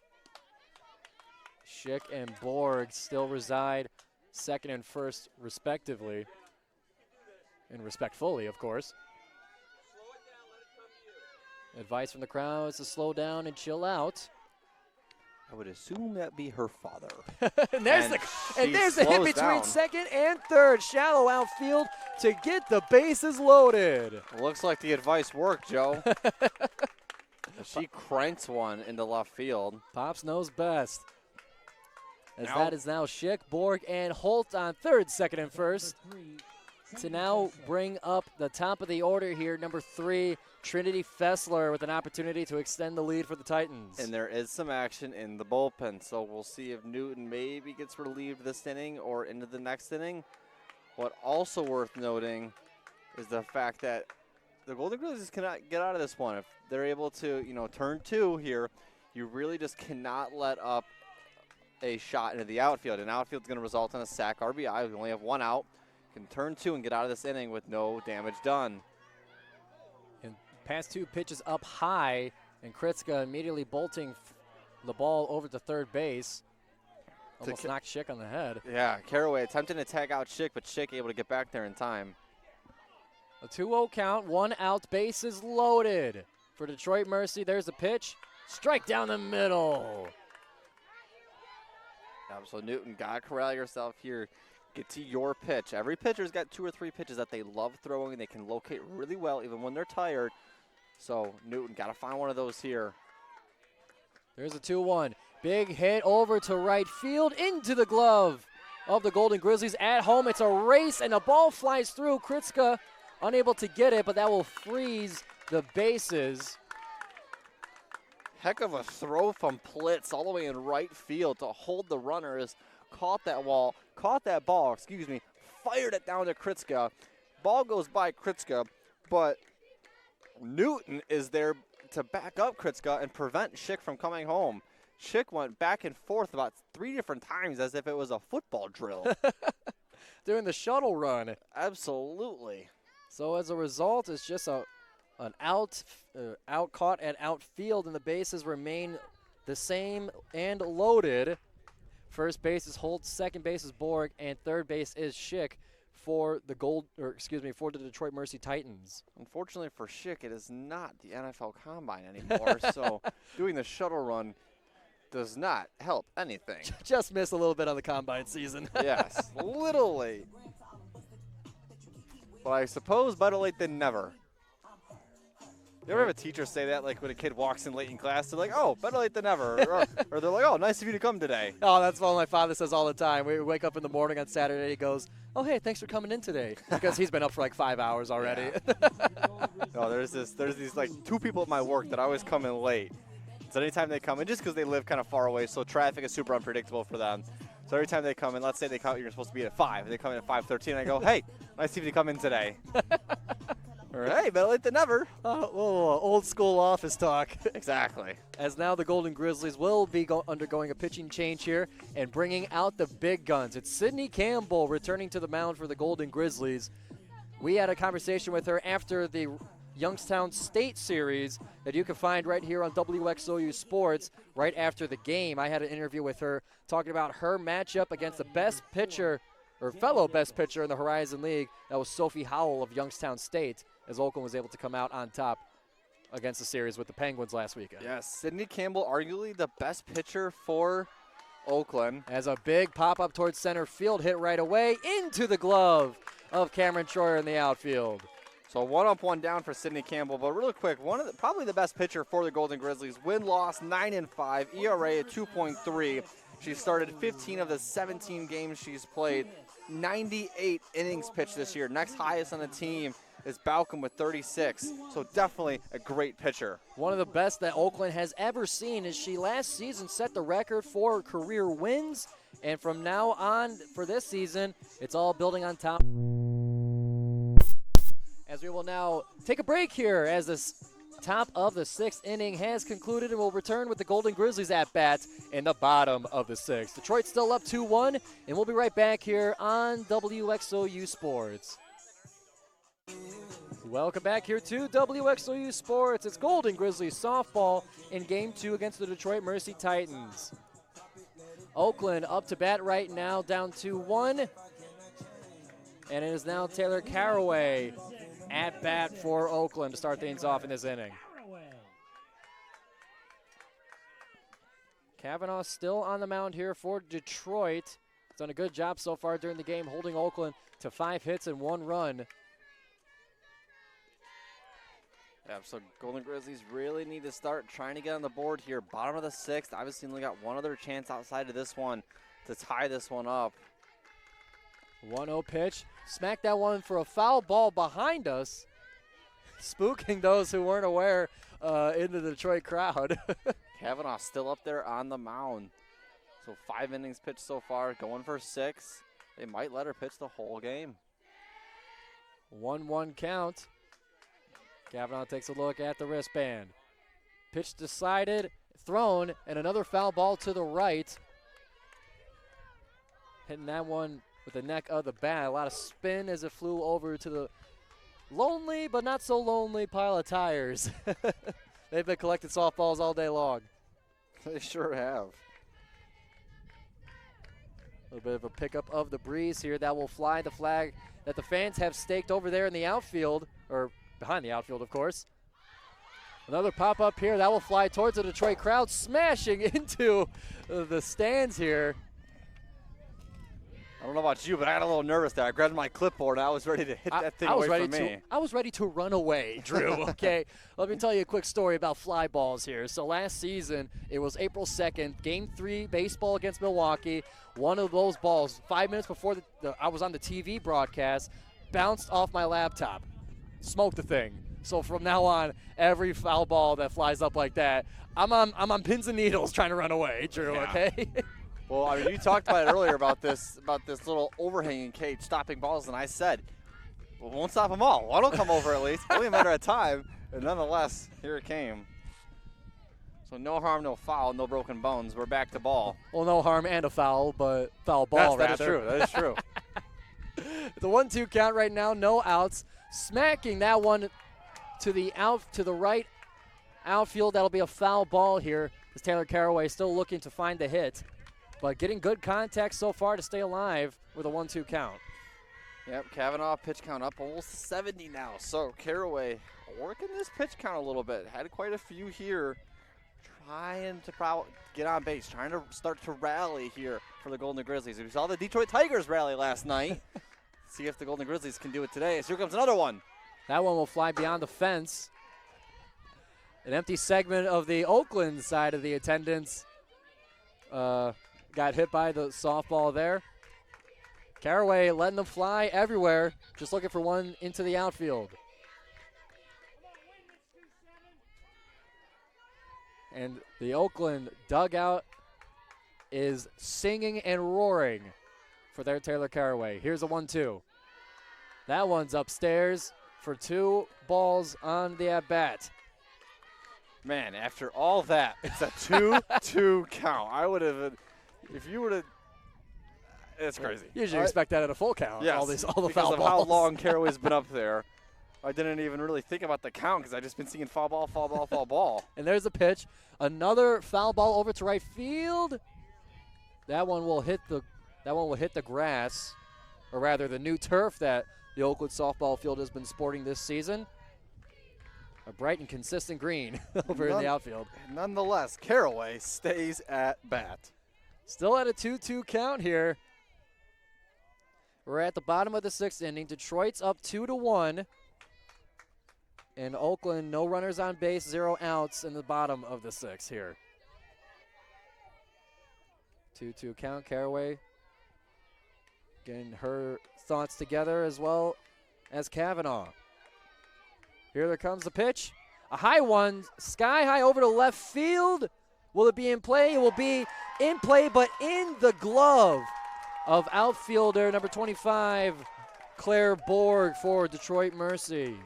Speaker 1: Schick and Borg still reside second and first respectively. And respectfully, of course. Advice from the crowd is to slow down and chill out.
Speaker 2: I would assume that'd be her father.
Speaker 1: and there's the hit between
Speaker 2: down.
Speaker 1: second and third. Shallow outfield to get the bases loaded.
Speaker 2: Looks like the advice worked, Joe. She cranks one into left field.
Speaker 1: Pops knows best. As
Speaker 2: Now-
Speaker 1: that is now Schick, Borg, and Holt on third, second, and first. To now bring up the top of the order here, number 3, Trinity Fessler with an opportunity to extend the lead for the Titans.
Speaker 2: And there is some action in the bullpen, so we'll see if Newton maybe gets relieved this inning or into the next inning. What also worth noting is the fact that the Golden Grizzlies cannot get out of this one. If they're able to, turn 2 here, you really just cannot let up a shot into the outfield. And outfield's going to result in a sack RBI. We only have 1 out. Can turn 2 and get out of this inning with no damage done.
Speaker 1: And past 2 pitches up high, and Kritzka immediately bolting the ball over to third base. Almost knocked Schick on the head.
Speaker 2: Yeah, Caraway attempting to tag out Schick, but Schick able to get back there in time.
Speaker 1: A 2-0 count, 1 out, bases loaded. For Detroit Mercy, there's a pitch. Strike down the middle.
Speaker 2: So Newton, got to corral yourself here. Get to your pitch. Every pitcher's got 2 or 3 pitches that they love throwing. They can locate really well even when they're tired. So Newton, got to find one of those here.
Speaker 1: There's a 2-1. Big hit over to right field into the glove of the Golden Grizzlies at home. It's a race, and the ball flies through. Kritzka unable to get it, but that will freeze the bases.
Speaker 2: Heck of a throw from Plitz all the way in right field to hold the runners. Caught that ball, fired it down to Kritzka. Ball goes by Kritzka, but Newton is there to back up Kritzka and prevent Schick from coming home. Schick went back and forth about 3 different times as if it was a football drill.
Speaker 1: Doing the shuttle run.
Speaker 2: Absolutely.
Speaker 1: So as a result, it's just an out caught at outfield, and the bases remain the same and loaded. First base is Holt, second base is Borg, and third base is Schick for the for the Detroit Mercy Titans.
Speaker 2: Unfortunately for Schick, it is not the NFL Combine anymore, so doing the shuttle run does not help anything.
Speaker 1: Just missed a little bit on the Combine season.
Speaker 2: Yes, a little late. But I suppose better late than never. You ever have a teacher say that, like when a kid walks in late in class, they're like, oh, better late than never. or they're like, oh, nice of you to come today.
Speaker 1: Oh, that's what my father says all the time. We wake up in the morning on Saturday, he goes, oh, hey, thanks for coming in today. Because he's been up for like 5 hours already.
Speaker 2: No, there's these like 2 people at my work that always come in late. So anytime they come in, just because they live kind of far away, so traffic is super unpredictable for them. So every time they come in, let's say you're supposed to be at 5, and they come in at 5:13, and I go, hey, nice of you to come in today. Or, hey, better late than never.
Speaker 1: Old school office talk.
Speaker 2: Exactly.
Speaker 1: As now the Golden Grizzlies will be undergoing a pitching change here and bringing out the big guns. It's Sydney Campbell returning to the mound for the Golden Grizzlies. We had a conversation with her after the Youngstown State Series that you can find right here on WXOU Sports right after the game. I had an interview with her talking about her matchup against the best pitcher or fellow best pitcher in the Horizon League. That was Sophie Howell of Youngstown State, as Oakland was able to come out on top against the series with the Penguins last weekend.
Speaker 2: Yes, Sydney Campbell, arguably the best pitcher for Oakland.
Speaker 1: As a big pop-up towards center field, hit right away into the glove of Cameron Troyer in the outfield.
Speaker 2: So 1 up, 1 down for Sydney Campbell. But really quick, probably the best pitcher for the Golden Grizzlies. Win-loss 9-5, ERA at 2.3. She started 15 of the 17 games she's played. 98 innings pitched this year, next highest on the team. is Balcom with 36. So definitely a great pitcher.
Speaker 1: One of the best that Oakland has ever seen, as she last season set the record for career wins. And from now on for this season, it's all building on top. As we will now take a break here as this top of the 6th inning has concluded, and we'll return with the Golden Grizzlies at bat in the bottom of the 6th. Detroit still up 2-1, and we'll be right back here on WXOU Sports. Welcome back here to WXOU Sports. It's Golden Grizzlies softball in Game 2 against the Detroit Mercy Titans. Oakland up to bat right now, down 2-1. And it is now Taylor Caraway at bat for Oakland to start things off in this inning. Kavanaugh still on the mound here for Detroit. He's done a good job so far during the game, holding Oakland to 5 hits and 1 run.
Speaker 2: Yeah, so Golden Grizzlies really need to start trying to get on the board here. Bottom of the 6th, obviously only got one other chance outside of this one to tie this one up.
Speaker 1: 1-0 pitch. Smacked that one for a foul ball behind us, spooking those who weren't aware into the Detroit crowd.
Speaker 2: Kavanaugh still up there on the mound. So 5 innings pitched so far, going for 6. They might let her pitch the whole game.
Speaker 1: 1-1 count. Kavanaugh takes a look at the wristband. Pitch decided, thrown, and another foul ball to the right. Hitting that one with the neck of the bat. A lot of spin as it flew over to the lonely but not so lonely pile of tires. They've been collecting softballs all day long.
Speaker 2: They sure have.
Speaker 1: A little bit of a pickup of the breeze here. That will fly the flag that the fans have staked over there in the outfield, or behind the outfield, of course. Another pop-up here. That will fly towards the Detroit crowd, smashing into the stands here.
Speaker 2: I don't know about you, but I got a little nervous there. I grabbed my clipboard, and I was ready to hit that thing away from me.
Speaker 1: I was ready to run away, Drew, okay? Let me tell you a quick story about fly balls here. So last season, it was April 2nd, Game 3 baseball against Milwaukee. One of those balls, 5 minutes before I was on the TV broadcast, bounced off my laptop. Smoked the thing. So from now on, every foul ball that flies up like that, I'm on pins and needles trying to run away, Drew,
Speaker 2: yeah.
Speaker 1: Okay?
Speaker 2: Well, I mean, you talked about it earlier about this little overhanging cage stopping balls, and I said, well, won't stop them all. One will come over at least. Only a matter of time. And nonetheless, here it came. So no harm, no foul, no broken bones. We're back to ball.
Speaker 1: Well, no harm and a foul, but foul ball,
Speaker 2: That is true. That is true.
Speaker 1: The 1-2 count right now, no outs. Smacking that one to the right outfield. That'll be a foul ball here as Taylor Caraway still looking to find the hit. But getting good contact so far to stay alive with a 1-2 count.
Speaker 2: Yep, Kavanaugh pitch count up almost 70 now. So Caraway working this pitch count a little bit. Had quite a few here. Trying to get on base. Trying to start to rally here for the Golden Grizzlies. We saw the Detroit Tigers rally last night. See if the Golden Grizzlies can do it today. So here comes another one.
Speaker 1: That one will fly beyond the fence. An empty segment of the Oakland side of the attendance. Got hit by the softball there. Caraway letting them fly everywhere, just looking for one into the outfield. And the Oakland dugout is singing and roaring for their Taylor Caraway. Here's a 1-2. That one's upstairs for 2 balls on the at-bat.
Speaker 2: Man, after all that, it's a 2-2 count. I would have, if you would have, it's crazy.
Speaker 1: You usually expect that at a full count.
Speaker 2: Yes,
Speaker 1: all the
Speaker 2: because
Speaker 1: foul
Speaker 2: of
Speaker 1: balls.
Speaker 2: how long Caraway's been up there. I didn't even really think about the count because I just been seeing foul ball, foul ball, foul ball.
Speaker 1: And there's a pitch. Another foul ball over to right field. That one will hit the grass, or rather the new turf that the Oakland softball field has been sporting this season. A bright and consistent green over in the outfield.
Speaker 2: Nonetheless, Caraway stays at bat.
Speaker 1: Still at a 2-2 count here. We're at the bottom of the 6th inning. Detroit's up 2-1. And Oakland, no runners on base, 0 outs in the bottom of the 6th here. 2-2 count. Caraway getting her thoughts together as well as Kavanaugh. Here there comes the pitch. A high one, sky high over to left field. Will it be in play? It will be in play, but in the glove of outfielder number 25, Claire Borg for Detroit Mercy.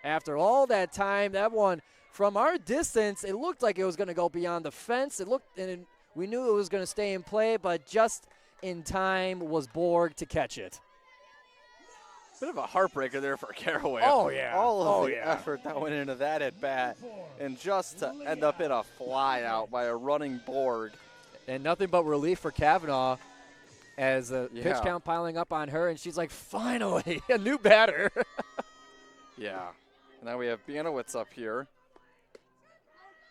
Speaker 1: After all that time, that one from our distance, it looked like it was going to go beyond the fence. We knew it was going to stay in play, but just in time was Borg to catch it.
Speaker 2: Bit of a heartbreaker there for Caraway.
Speaker 1: Oh, yeah.
Speaker 2: All of the effort that went into that at bat, and just to end up in a fly out by a running Borg.
Speaker 1: And nothing but relief for Kavanaugh as the pitch count piling up on her, and she's like, finally, a new batter.
Speaker 2: Yeah. Now we have Bianowitz up here.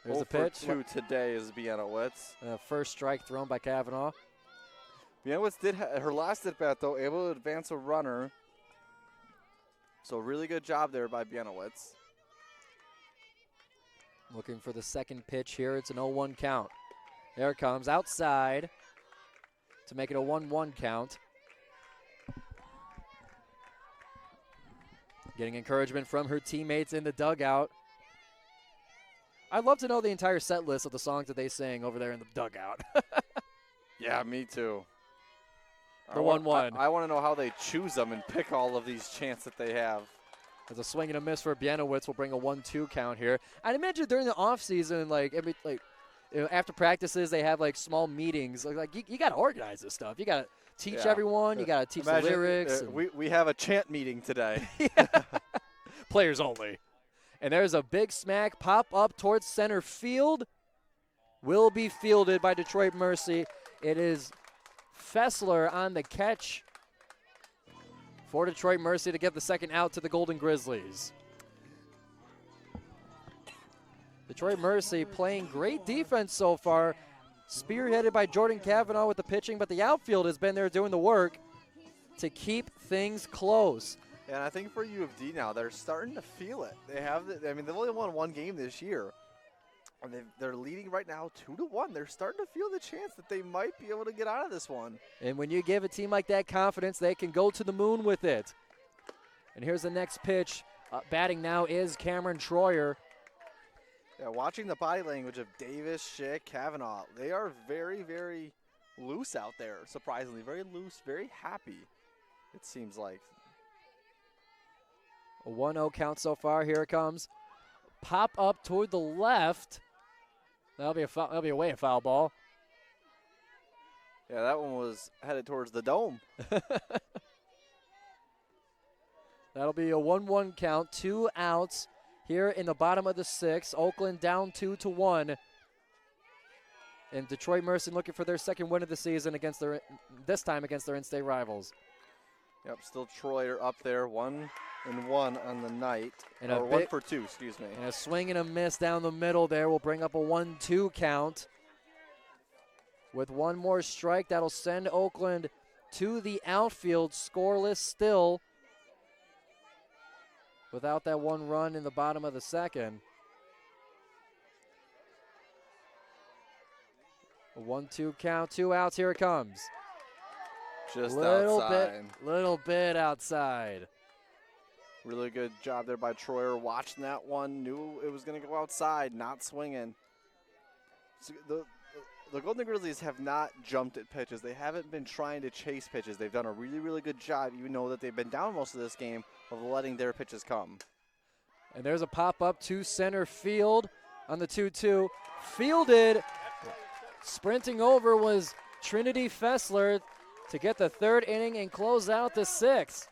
Speaker 1: There's the pitch.
Speaker 2: 2 today is Bianowitz.
Speaker 1: First strike thrown by Kavanaugh.
Speaker 2: Bianowitz did her last at bat, though, able to advance a runner. So really good job there by Bianowitz.
Speaker 1: Looking for the second pitch here. It's an 0-1 count. There it comes outside to make it a 1-1 count. Getting encouragement from her teammates in the dugout. I'd love to know the entire set list of the songs that they sing over there in the dugout.
Speaker 2: Yeah, me too.
Speaker 1: The 1-1.
Speaker 2: I want to know how they choose them and pick all of these chants that they have.
Speaker 1: As a swing and a miss for Bianowitz will bring a 1-2 count here. I'd imagine during the offseason, after practices, they have like small meetings. You got to organize this stuff. You got to teach everyone. You got to teach the lyrics.
Speaker 2: We have a chant meeting today.
Speaker 1: Players only. And there's a big smack pop up towards center field. Will be fielded by Detroit Mercy. It is Fessler on the catch for Detroit Mercy to get the second out to the Golden Grizzlies. Detroit Mercy playing great defense so far, spearheaded by Jordan Kavanaugh with the pitching, but the outfield has been there doing the work to keep things close.
Speaker 2: And I think for U of D now, they're starting to feel it. They've only won one game this year. And they're leading right now 2-1. They're starting to feel the chance that they might be able to get out of this one.
Speaker 1: And when you give a team like that confidence, they can go to the moon with it. And here's the next pitch. Batting now is Cameron Troyer.
Speaker 2: Yeah, watching the body language of Davis, Schick, Kavanaugh, they are very, very loose out there, surprisingly. Very loose, very happy, it seems like.
Speaker 1: A 1-0 count so far. Here it comes. Pop up toward the left. That'll be a foul ball.
Speaker 2: Yeah, that one was headed towards the dome.
Speaker 1: That'll be a 1-1 count. 2 outs here in the bottom of the 6th. Oakland down 2-1. And Detroit Mercy looking for their second win of the season this time against their in-state rivals.
Speaker 2: Yep, still Troyer up there, 1-1 on the night.
Speaker 1: And
Speaker 2: or 1 for 2, excuse me.
Speaker 1: And a swing and a miss down the middle there will bring up a 1-2 count. With one more strike, that'll send Oakland to the outfield, scoreless still. Without that one run in the bottom of the 2nd. A 1-2 count, 2 outs, here it comes.
Speaker 2: Just outside.
Speaker 1: Little bit outside.
Speaker 2: Really good job there by Troyer. Watching that one, knew it was going to go outside, not swinging. So the Golden Grizzlies have not jumped at pitches. They haven't been trying to chase pitches. They've done a really, really good job, even though that they've been down most of this game, of letting their pitches come.
Speaker 1: And there's a pop-up to center field on the 2-2. Fielded. Sprinting over was Trinity Fessler to get the 3rd inning and close out the 6th.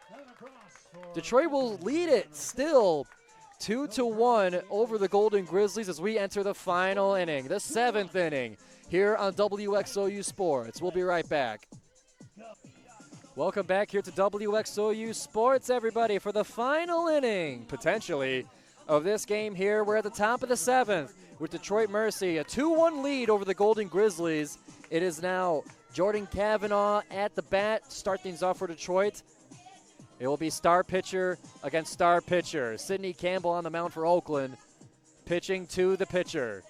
Speaker 1: Detroit will lead it still 2-1 over the Golden Grizzlies as we enter the final inning, the 7th inning, here on WXOU Sports. We'll be right back. Welcome back here to WXOU Sports, everybody, for the final inning, potentially, of this game here. We're at the top of the 7th with Detroit Mercy, a 2-1 lead over the Golden Grizzlies. It is now Jordan Kavanaugh at the bat, start things off for Detroit. It will be star pitcher against star pitcher. Sidney Campbell on the mound for Oakland, pitching to the pitcher.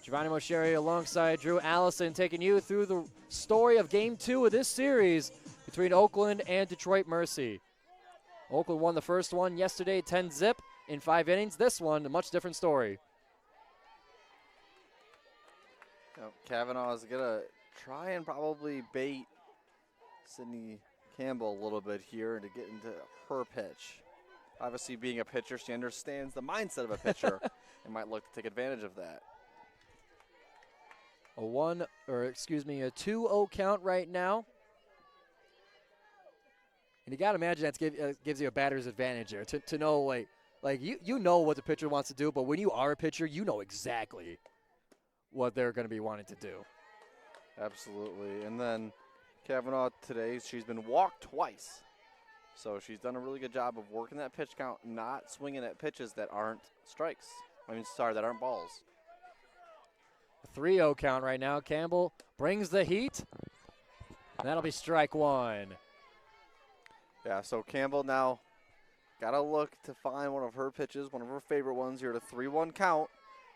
Speaker 1: Giovanni Mosheri alongside Drew Allison taking you through the story of Game 2 of this series between Oakland and Detroit Mercy. Oakland won the first one yesterday, 10-zip in 5 innings. This one, a much different story.
Speaker 2: Kavanaugh is going to try and probably bait Sydney Campbell a little bit here to get into her pitch. Obviously, being a pitcher, she understands the mindset of a pitcher and might look to take advantage of that.
Speaker 1: A 2-0 count right now. And you got to imagine that gives you a batter's advantage there to know, like you know what the pitcher wants to do, but when you are a pitcher, you know exactly what they're going to be wanting to do.
Speaker 2: Absolutely. And then Kavanaugh today, she's been walked twice. So she's done a really good job of working that pitch count, not swinging at pitches that aren't strikes. That aren't balls.
Speaker 1: A 3-0 count right now. Campbell brings the heat. That'll be strike one.
Speaker 2: Yeah, so Campbell now got to look to find one of her pitches, one of her favorite ones here at a 3-1 count.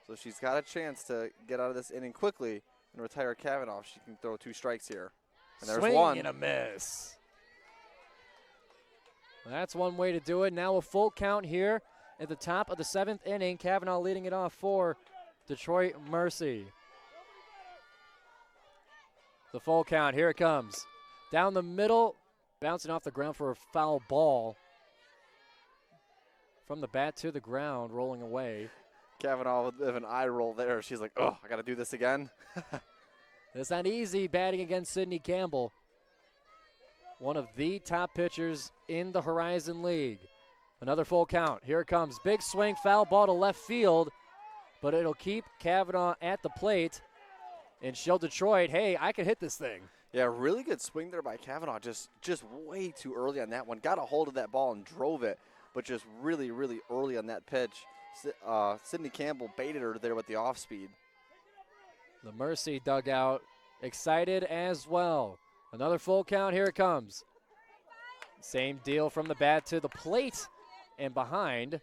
Speaker 2: So she's got a chance to get out of this inning quickly and retire Kavanaugh. She can throw 2 strikes here. And there's
Speaker 1: Swing
Speaker 2: one.
Speaker 1: And a miss. That's one way to do it. Now a full count here at the top of the 7th inning. Kavanaugh leading it off for Detroit Mercy. The full count, here it comes. Down the middle, bouncing off the ground for a foul ball. From the bat to the ground, rolling away.
Speaker 2: Kavanaugh with an eye roll there. She's like, oh, I got to do this again.
Speaker 1: It's not easy batting against Sydney Campbell. One of the top pitchers in the Horizon League. Another full count. Here it comes. Big swing, foul ball to left field, but it'll keep Kavanaugh at the plate and show Detroit, hey, I can hit this thing.
Speaker 2: Yeah, really good swing there by Kavanaugh. Just way too early on that one. Got a hold of that ball and drove it, but just really, really early on that pitch. Sydney Campbell baited her there with the off speed.
Speaker 1: The Mercy dugout excited as well. Another full count, here it comes. Same deal from the bat to the plate and behind.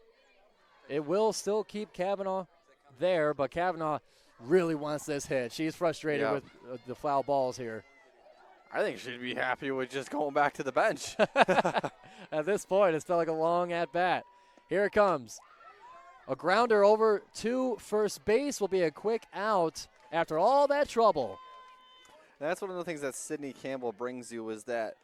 Speaker 1: It will still keep Kavanaugh there, but Kavanaugh really wants this hit. She's frustrated with the foul balls here.
Speaker 2: I think she'd be happy with just going back to the bench.
Speaker 1: At this point, it's felt like a long at-bat. Here it comes. A grounder over to first base will be a quick out after all that trouble.
Speaker 2: And that's one of the things that Sydney Campbell brings you is that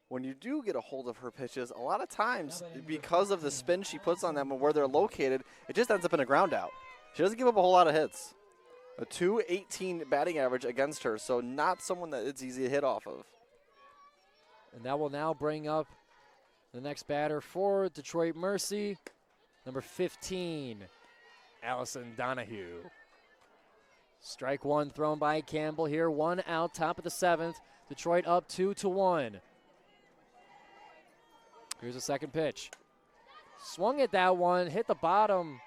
Speaker 2: when you do get a hold of her pitches, a lot of times, because of the spin she puts on them and where they're located, it just ends up in a ground out. She doesn't give up a whole lot of hits. A .218 batting average against her, so not someone that it's easy to hit off of.
Speaker 1: And that will now bring up the next batter for Detroit Mercy, number 15, Allison Donahue. Strike one thrown by Campbell here. 1 out, top of the 7th. Detroit up 2-1. Here's the second pitch. Swung at that one, hit the bottom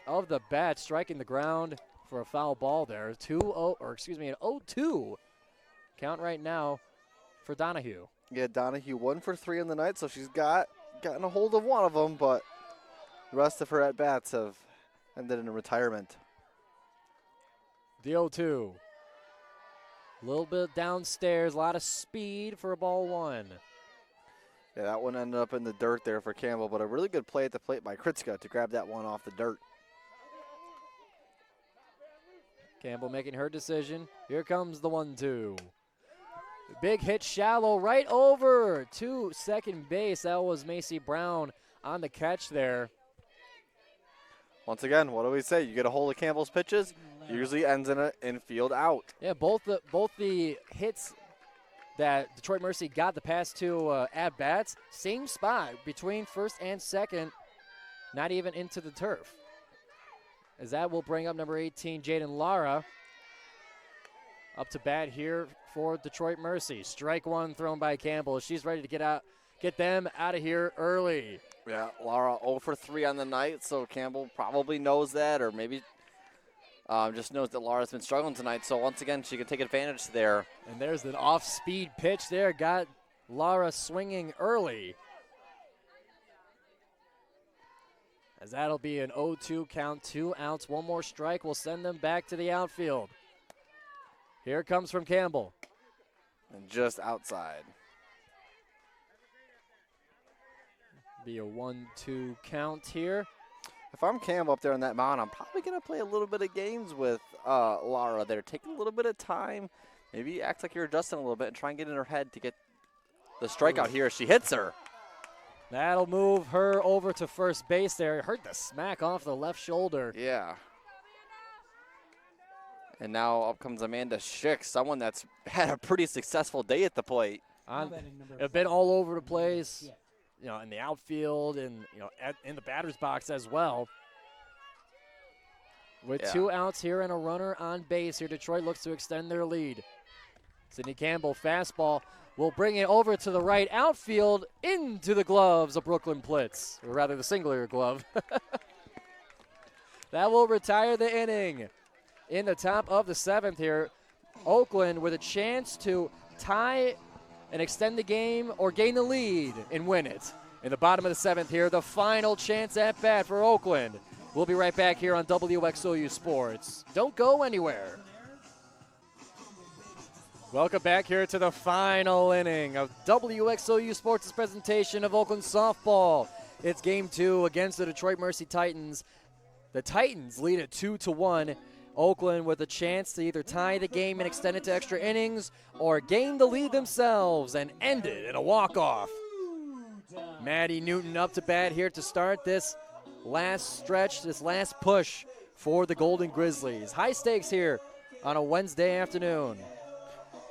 Speaker 1: of the bat, striking the ground for a foul ball there. An 0-2 count right now for Donahue.
Speaker 2: Yeah, Donahue 1 for 3 in the night, so she's gotten a hold of one of them, but the rest of her at-bats have ended in a retirement.
Speaker 1: The 0-2. A little bit downstairs, a lot of speed for a ball one.
Speaker 2: Yeah, that one ended up in the dirt there for Campbell, but a really good play at the plate by Kritzka to grab that one off the dirt.
Speaker 1: Campbell making her decision. Here comes the 1-2. Big hit shallow right over to second base. That was Macy Brown on the catch there.
Speaker 2: Once again, what do we say? You get a hold of Campbell's pitches, usually ends in an infield out.
Speaker 1: Yeah, both the hits that Detroit Mercy got the past two at-bats, same spot between first and second, not even into the turf. As that will bring up number 18, Jaden Lara, up to bat here for Detroit Mercy. Strike one thrown by Campbell. She's ready to get them out of here early.
Speaker 2: Yeah, Lara 0 for 3 on the night, so Campbell probably knows that, or maybe just knows that Lara's been struggling tonight. So once again, she can take advantage there.
Speaker 1: And there's an off-speed pitch there. Got Lara swinging early. As that'll be an 0-2 count, 2 outs, 1 more strike will send them back to the outfield. Here it comes from Campbell.
Speaker 2: And just outside.
Speaker 1: Be a 1-2 count here.
Speaker 2: If I'm Cam up there on that mound, I'm probably going to play a little bit of games with Lara there. Take a little bit of time. Maybe act like you're adjusting a little bit and try and get in her head to get the strikeout here. She hits her.
Speaker 1: That'll move her over to first base there. Heard the smack off the left shoulder.
Speaker 2: Yeah. And now up comes Amanda Schick, someone that's had a pretty successful day at the plate.
Speaker 1: Have been all over the place, you know, in the outfield and, you know, in the batter's box as well. With 2 outs here and a runner on base here, Detroit looks to extend their lead. Sydney Campbell, fastball, will bring it over to the right outfield into the gloves of Brooklyn Plitz, or rather the singular glove. That will retire the inning. In the top of the 7th here, Oakland with a chance to tie and extend the game or gain the lead and win it. In the bottom of the 7th here, the final chance at bat for Oakland. We'll be right back here on WXOU Sports. Don't go anywhere. Welcome back here to the final inning of WXOU Sports' presentation of Oakland softball. It's game 2 against the Detroit Mercy Titans. The Titans lead it 2-1. Oakland with a chance to either tie the game and extend it to extra innings or gain the lead themselves and end it in a walk-off. Maddie Newton up to bat here to start this last stretch, this last push for the Golden Grizzlies. High stakes here on a Wednesday afternoon.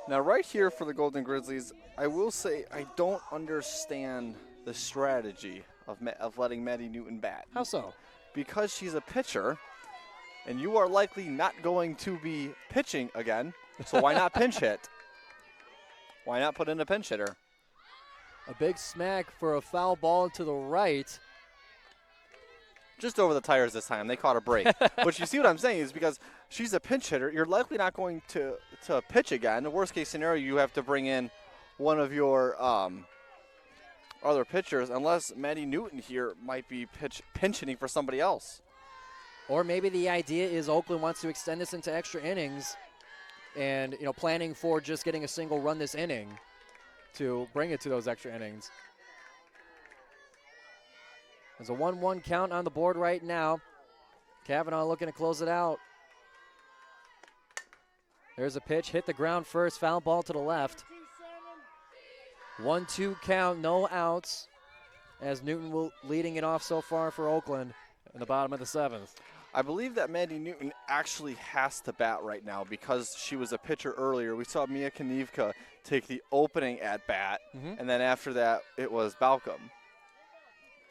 Speaker 2: Now right here for the Golden Grizzlies, I will say I don't understand the strategy of letting Maddie Newton bat.
Speaker 1: How so?
Speaker 2: Because she's a pitcher, and you are likely not going to be pitching again, so why not pinch hit? Why not put in a pinch hitter?
Speaker 1: A big smack for a foul ball to the right.
Speaker 2: Just over the tires this time. They caught a break. But you see what I'm saying is because she's a pinch hitter, you're likely not going to pitch again. The worst case scenario, you have to bring in one of your other pitchers, unless Maddie Newton here might be pinch hitting for somebody else.
Speaker 1: Or maybe the idea is Oakland wants to extend this into extra innings and, you know, planning for just getting a single run this inning to bring it to those extra innings. There's a 1-1 count on the board right now. Kavanaugh looking to close it out. There's a pitch, hit the ground first, foul ball to the left. 1-2 count, no outs, as Newton will leading it off so far for Oakland in the bottom of the 7th.
Speaker 2: I believe that Maddie Newton actually has to bat right now because she was a pitcher earlier. We saw Mia Konivka take the opening at bat, and then after that it was Balcom.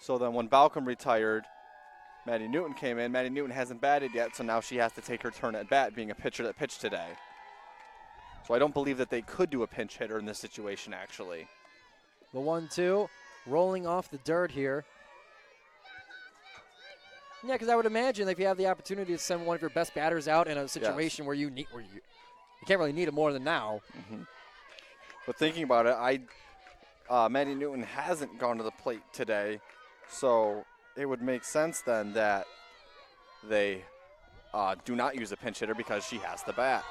Speaker 2: So then when Balcom retired, Maddie Newton came in. Maddie Newton hasn't batted yet, so now she has to take her turn at bat, being a pitcher that pitched today. So I don't believe that they could do a pinch hitter in this situation, actually.
Speaker 1: The 1-2, rolling off the dirt here. Yeah, because I would imagine if you have the opportunity to send one of your best batters out in a situation where you can't really need it more than now.
Speaker 2: But thinking about it, Maddie Newton hasn't gone to the plate today, so it would make sense then that they do not use a pinch hitter because she has to bat.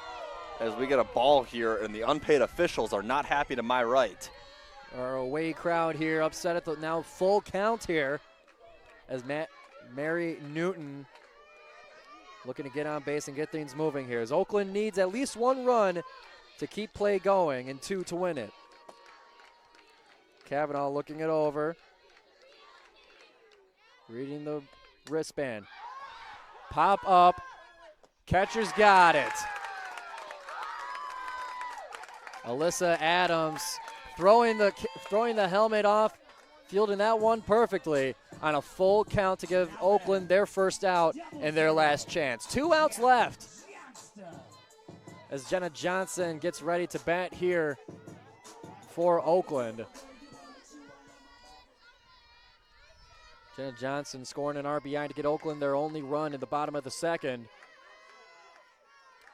Speaker 2: As we get a ball here, and the unpaid officials are not happy to my right.
Speaker 1: Our away crowd here upset at the now full count here as Mary Newton looking to get on base and get things moving here. As Oakland needs at least 1 run to keep play going and 2 to win it. Kavanaugh looking it over. Reading the wristband. Pop up. Catcher's got it. Alyssa Adams throwing the helmet off, fielding that one perfectly on a full count to give Oakland their first out and their last chance. 2 outs left as Jenna Johnson gets ready to bat here for Oakland. Jenna Johnson scoring an RBI to get Oakland their only run in the bottom of the 2nd.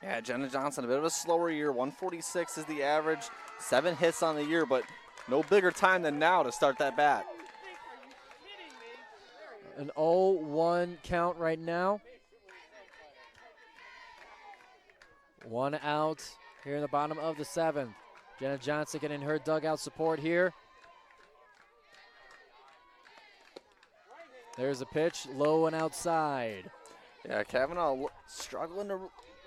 Speaker 2: Yeah, Jenna Johnson, a bit of a slower year. 146 is the average. 7 hits on the year, but no bigger time than now to start that bat.
Speaker 1: An 0-1 count right now. 1 out here in the bottom of the 7th. Jenna Johnson getting her dugout support here. There's a pitch, low and outside.
Speaker 2: Yeah, Kavanaugh struggling to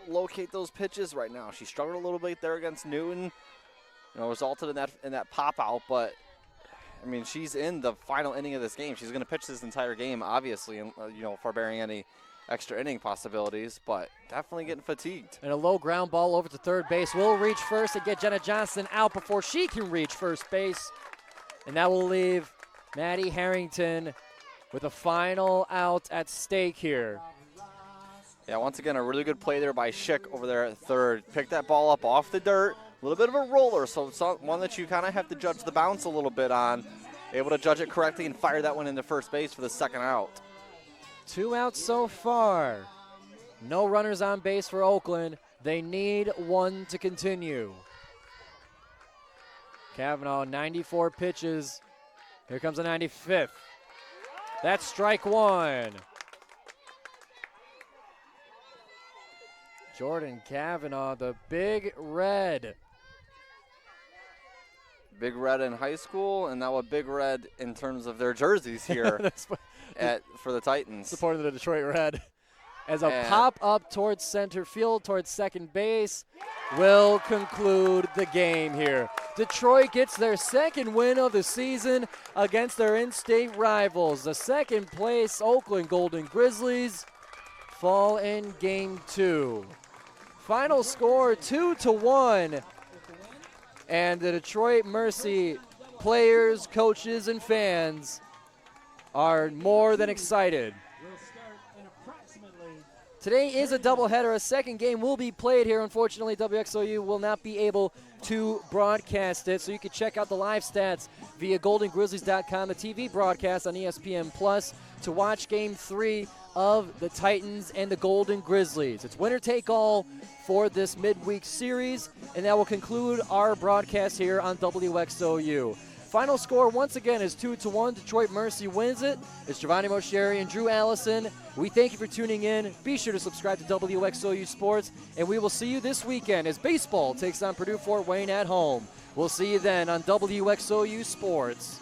Speaker 2: locate those pitches right now. She struggled a little bit there against Newton. Resulted in that pop out, but I mean, she's in the final inning of this game. She's going to pitch this entire game, obviously, forbearing any extra inning possibilities, but definitely getting fatigued.
Speaker 1: And a low ground ball over to third base will reach first and get Jenna Johnson out before she can reach first base. And that will leave Maddie Harrington with a final out at stake here.
Speaker 2: Yeah, once again, a really good play there by Schick over there at third. Picked that ball up off the dirt. A little bit of a roller, so it's one that you kind of have to judge the bounce a little bit on. Able to judge it correctly and fire that one into first base for the second out.
Speaker 1: 2 outs so far. No runners on base for Oakland. They need one to continue. Kavanaugh, 94 pitches. Here comes the 95th. That's strike one. Jordan Kavanaugh, the Big Red.
Speaker 2: Big Red in high school, and now a Big Red in terms of their jerseys here for the Titans.
Speaker 1: Supporting the Detroit Red. As a pop up towards center field, towards second base, will conclude the game here. Detroit gets their second win of the season against their in-state rivals. The second place Oakland Golden Grizzlies fall in game 2. Final score 2-1. And the Detroit Mercy players, coaches, and fans are more than excited. Today is a doubleheader. A second game will be played here. Unfortunately, WXOU will not be able to broadcast it, so you can check out the live stats via GoldenGrizzlies.com, the TV broadcast on ESPN Plus, to watch Game 3 of the Titans and the Golden Grizzlies. It's winner take all for this midweek series, and that will conclude our broadcast here on WXOU. Final score once again is 2-1. Detroit Mercy wins it. It's Giovanni Moschieri and Drew Allison. We thank you for tuning in. Be sure to subscribe to WXOU Sports, and we will see you this weekend as baseball takes on Purdue Fort Wayne at home. We'll see you then on WXOU Sports.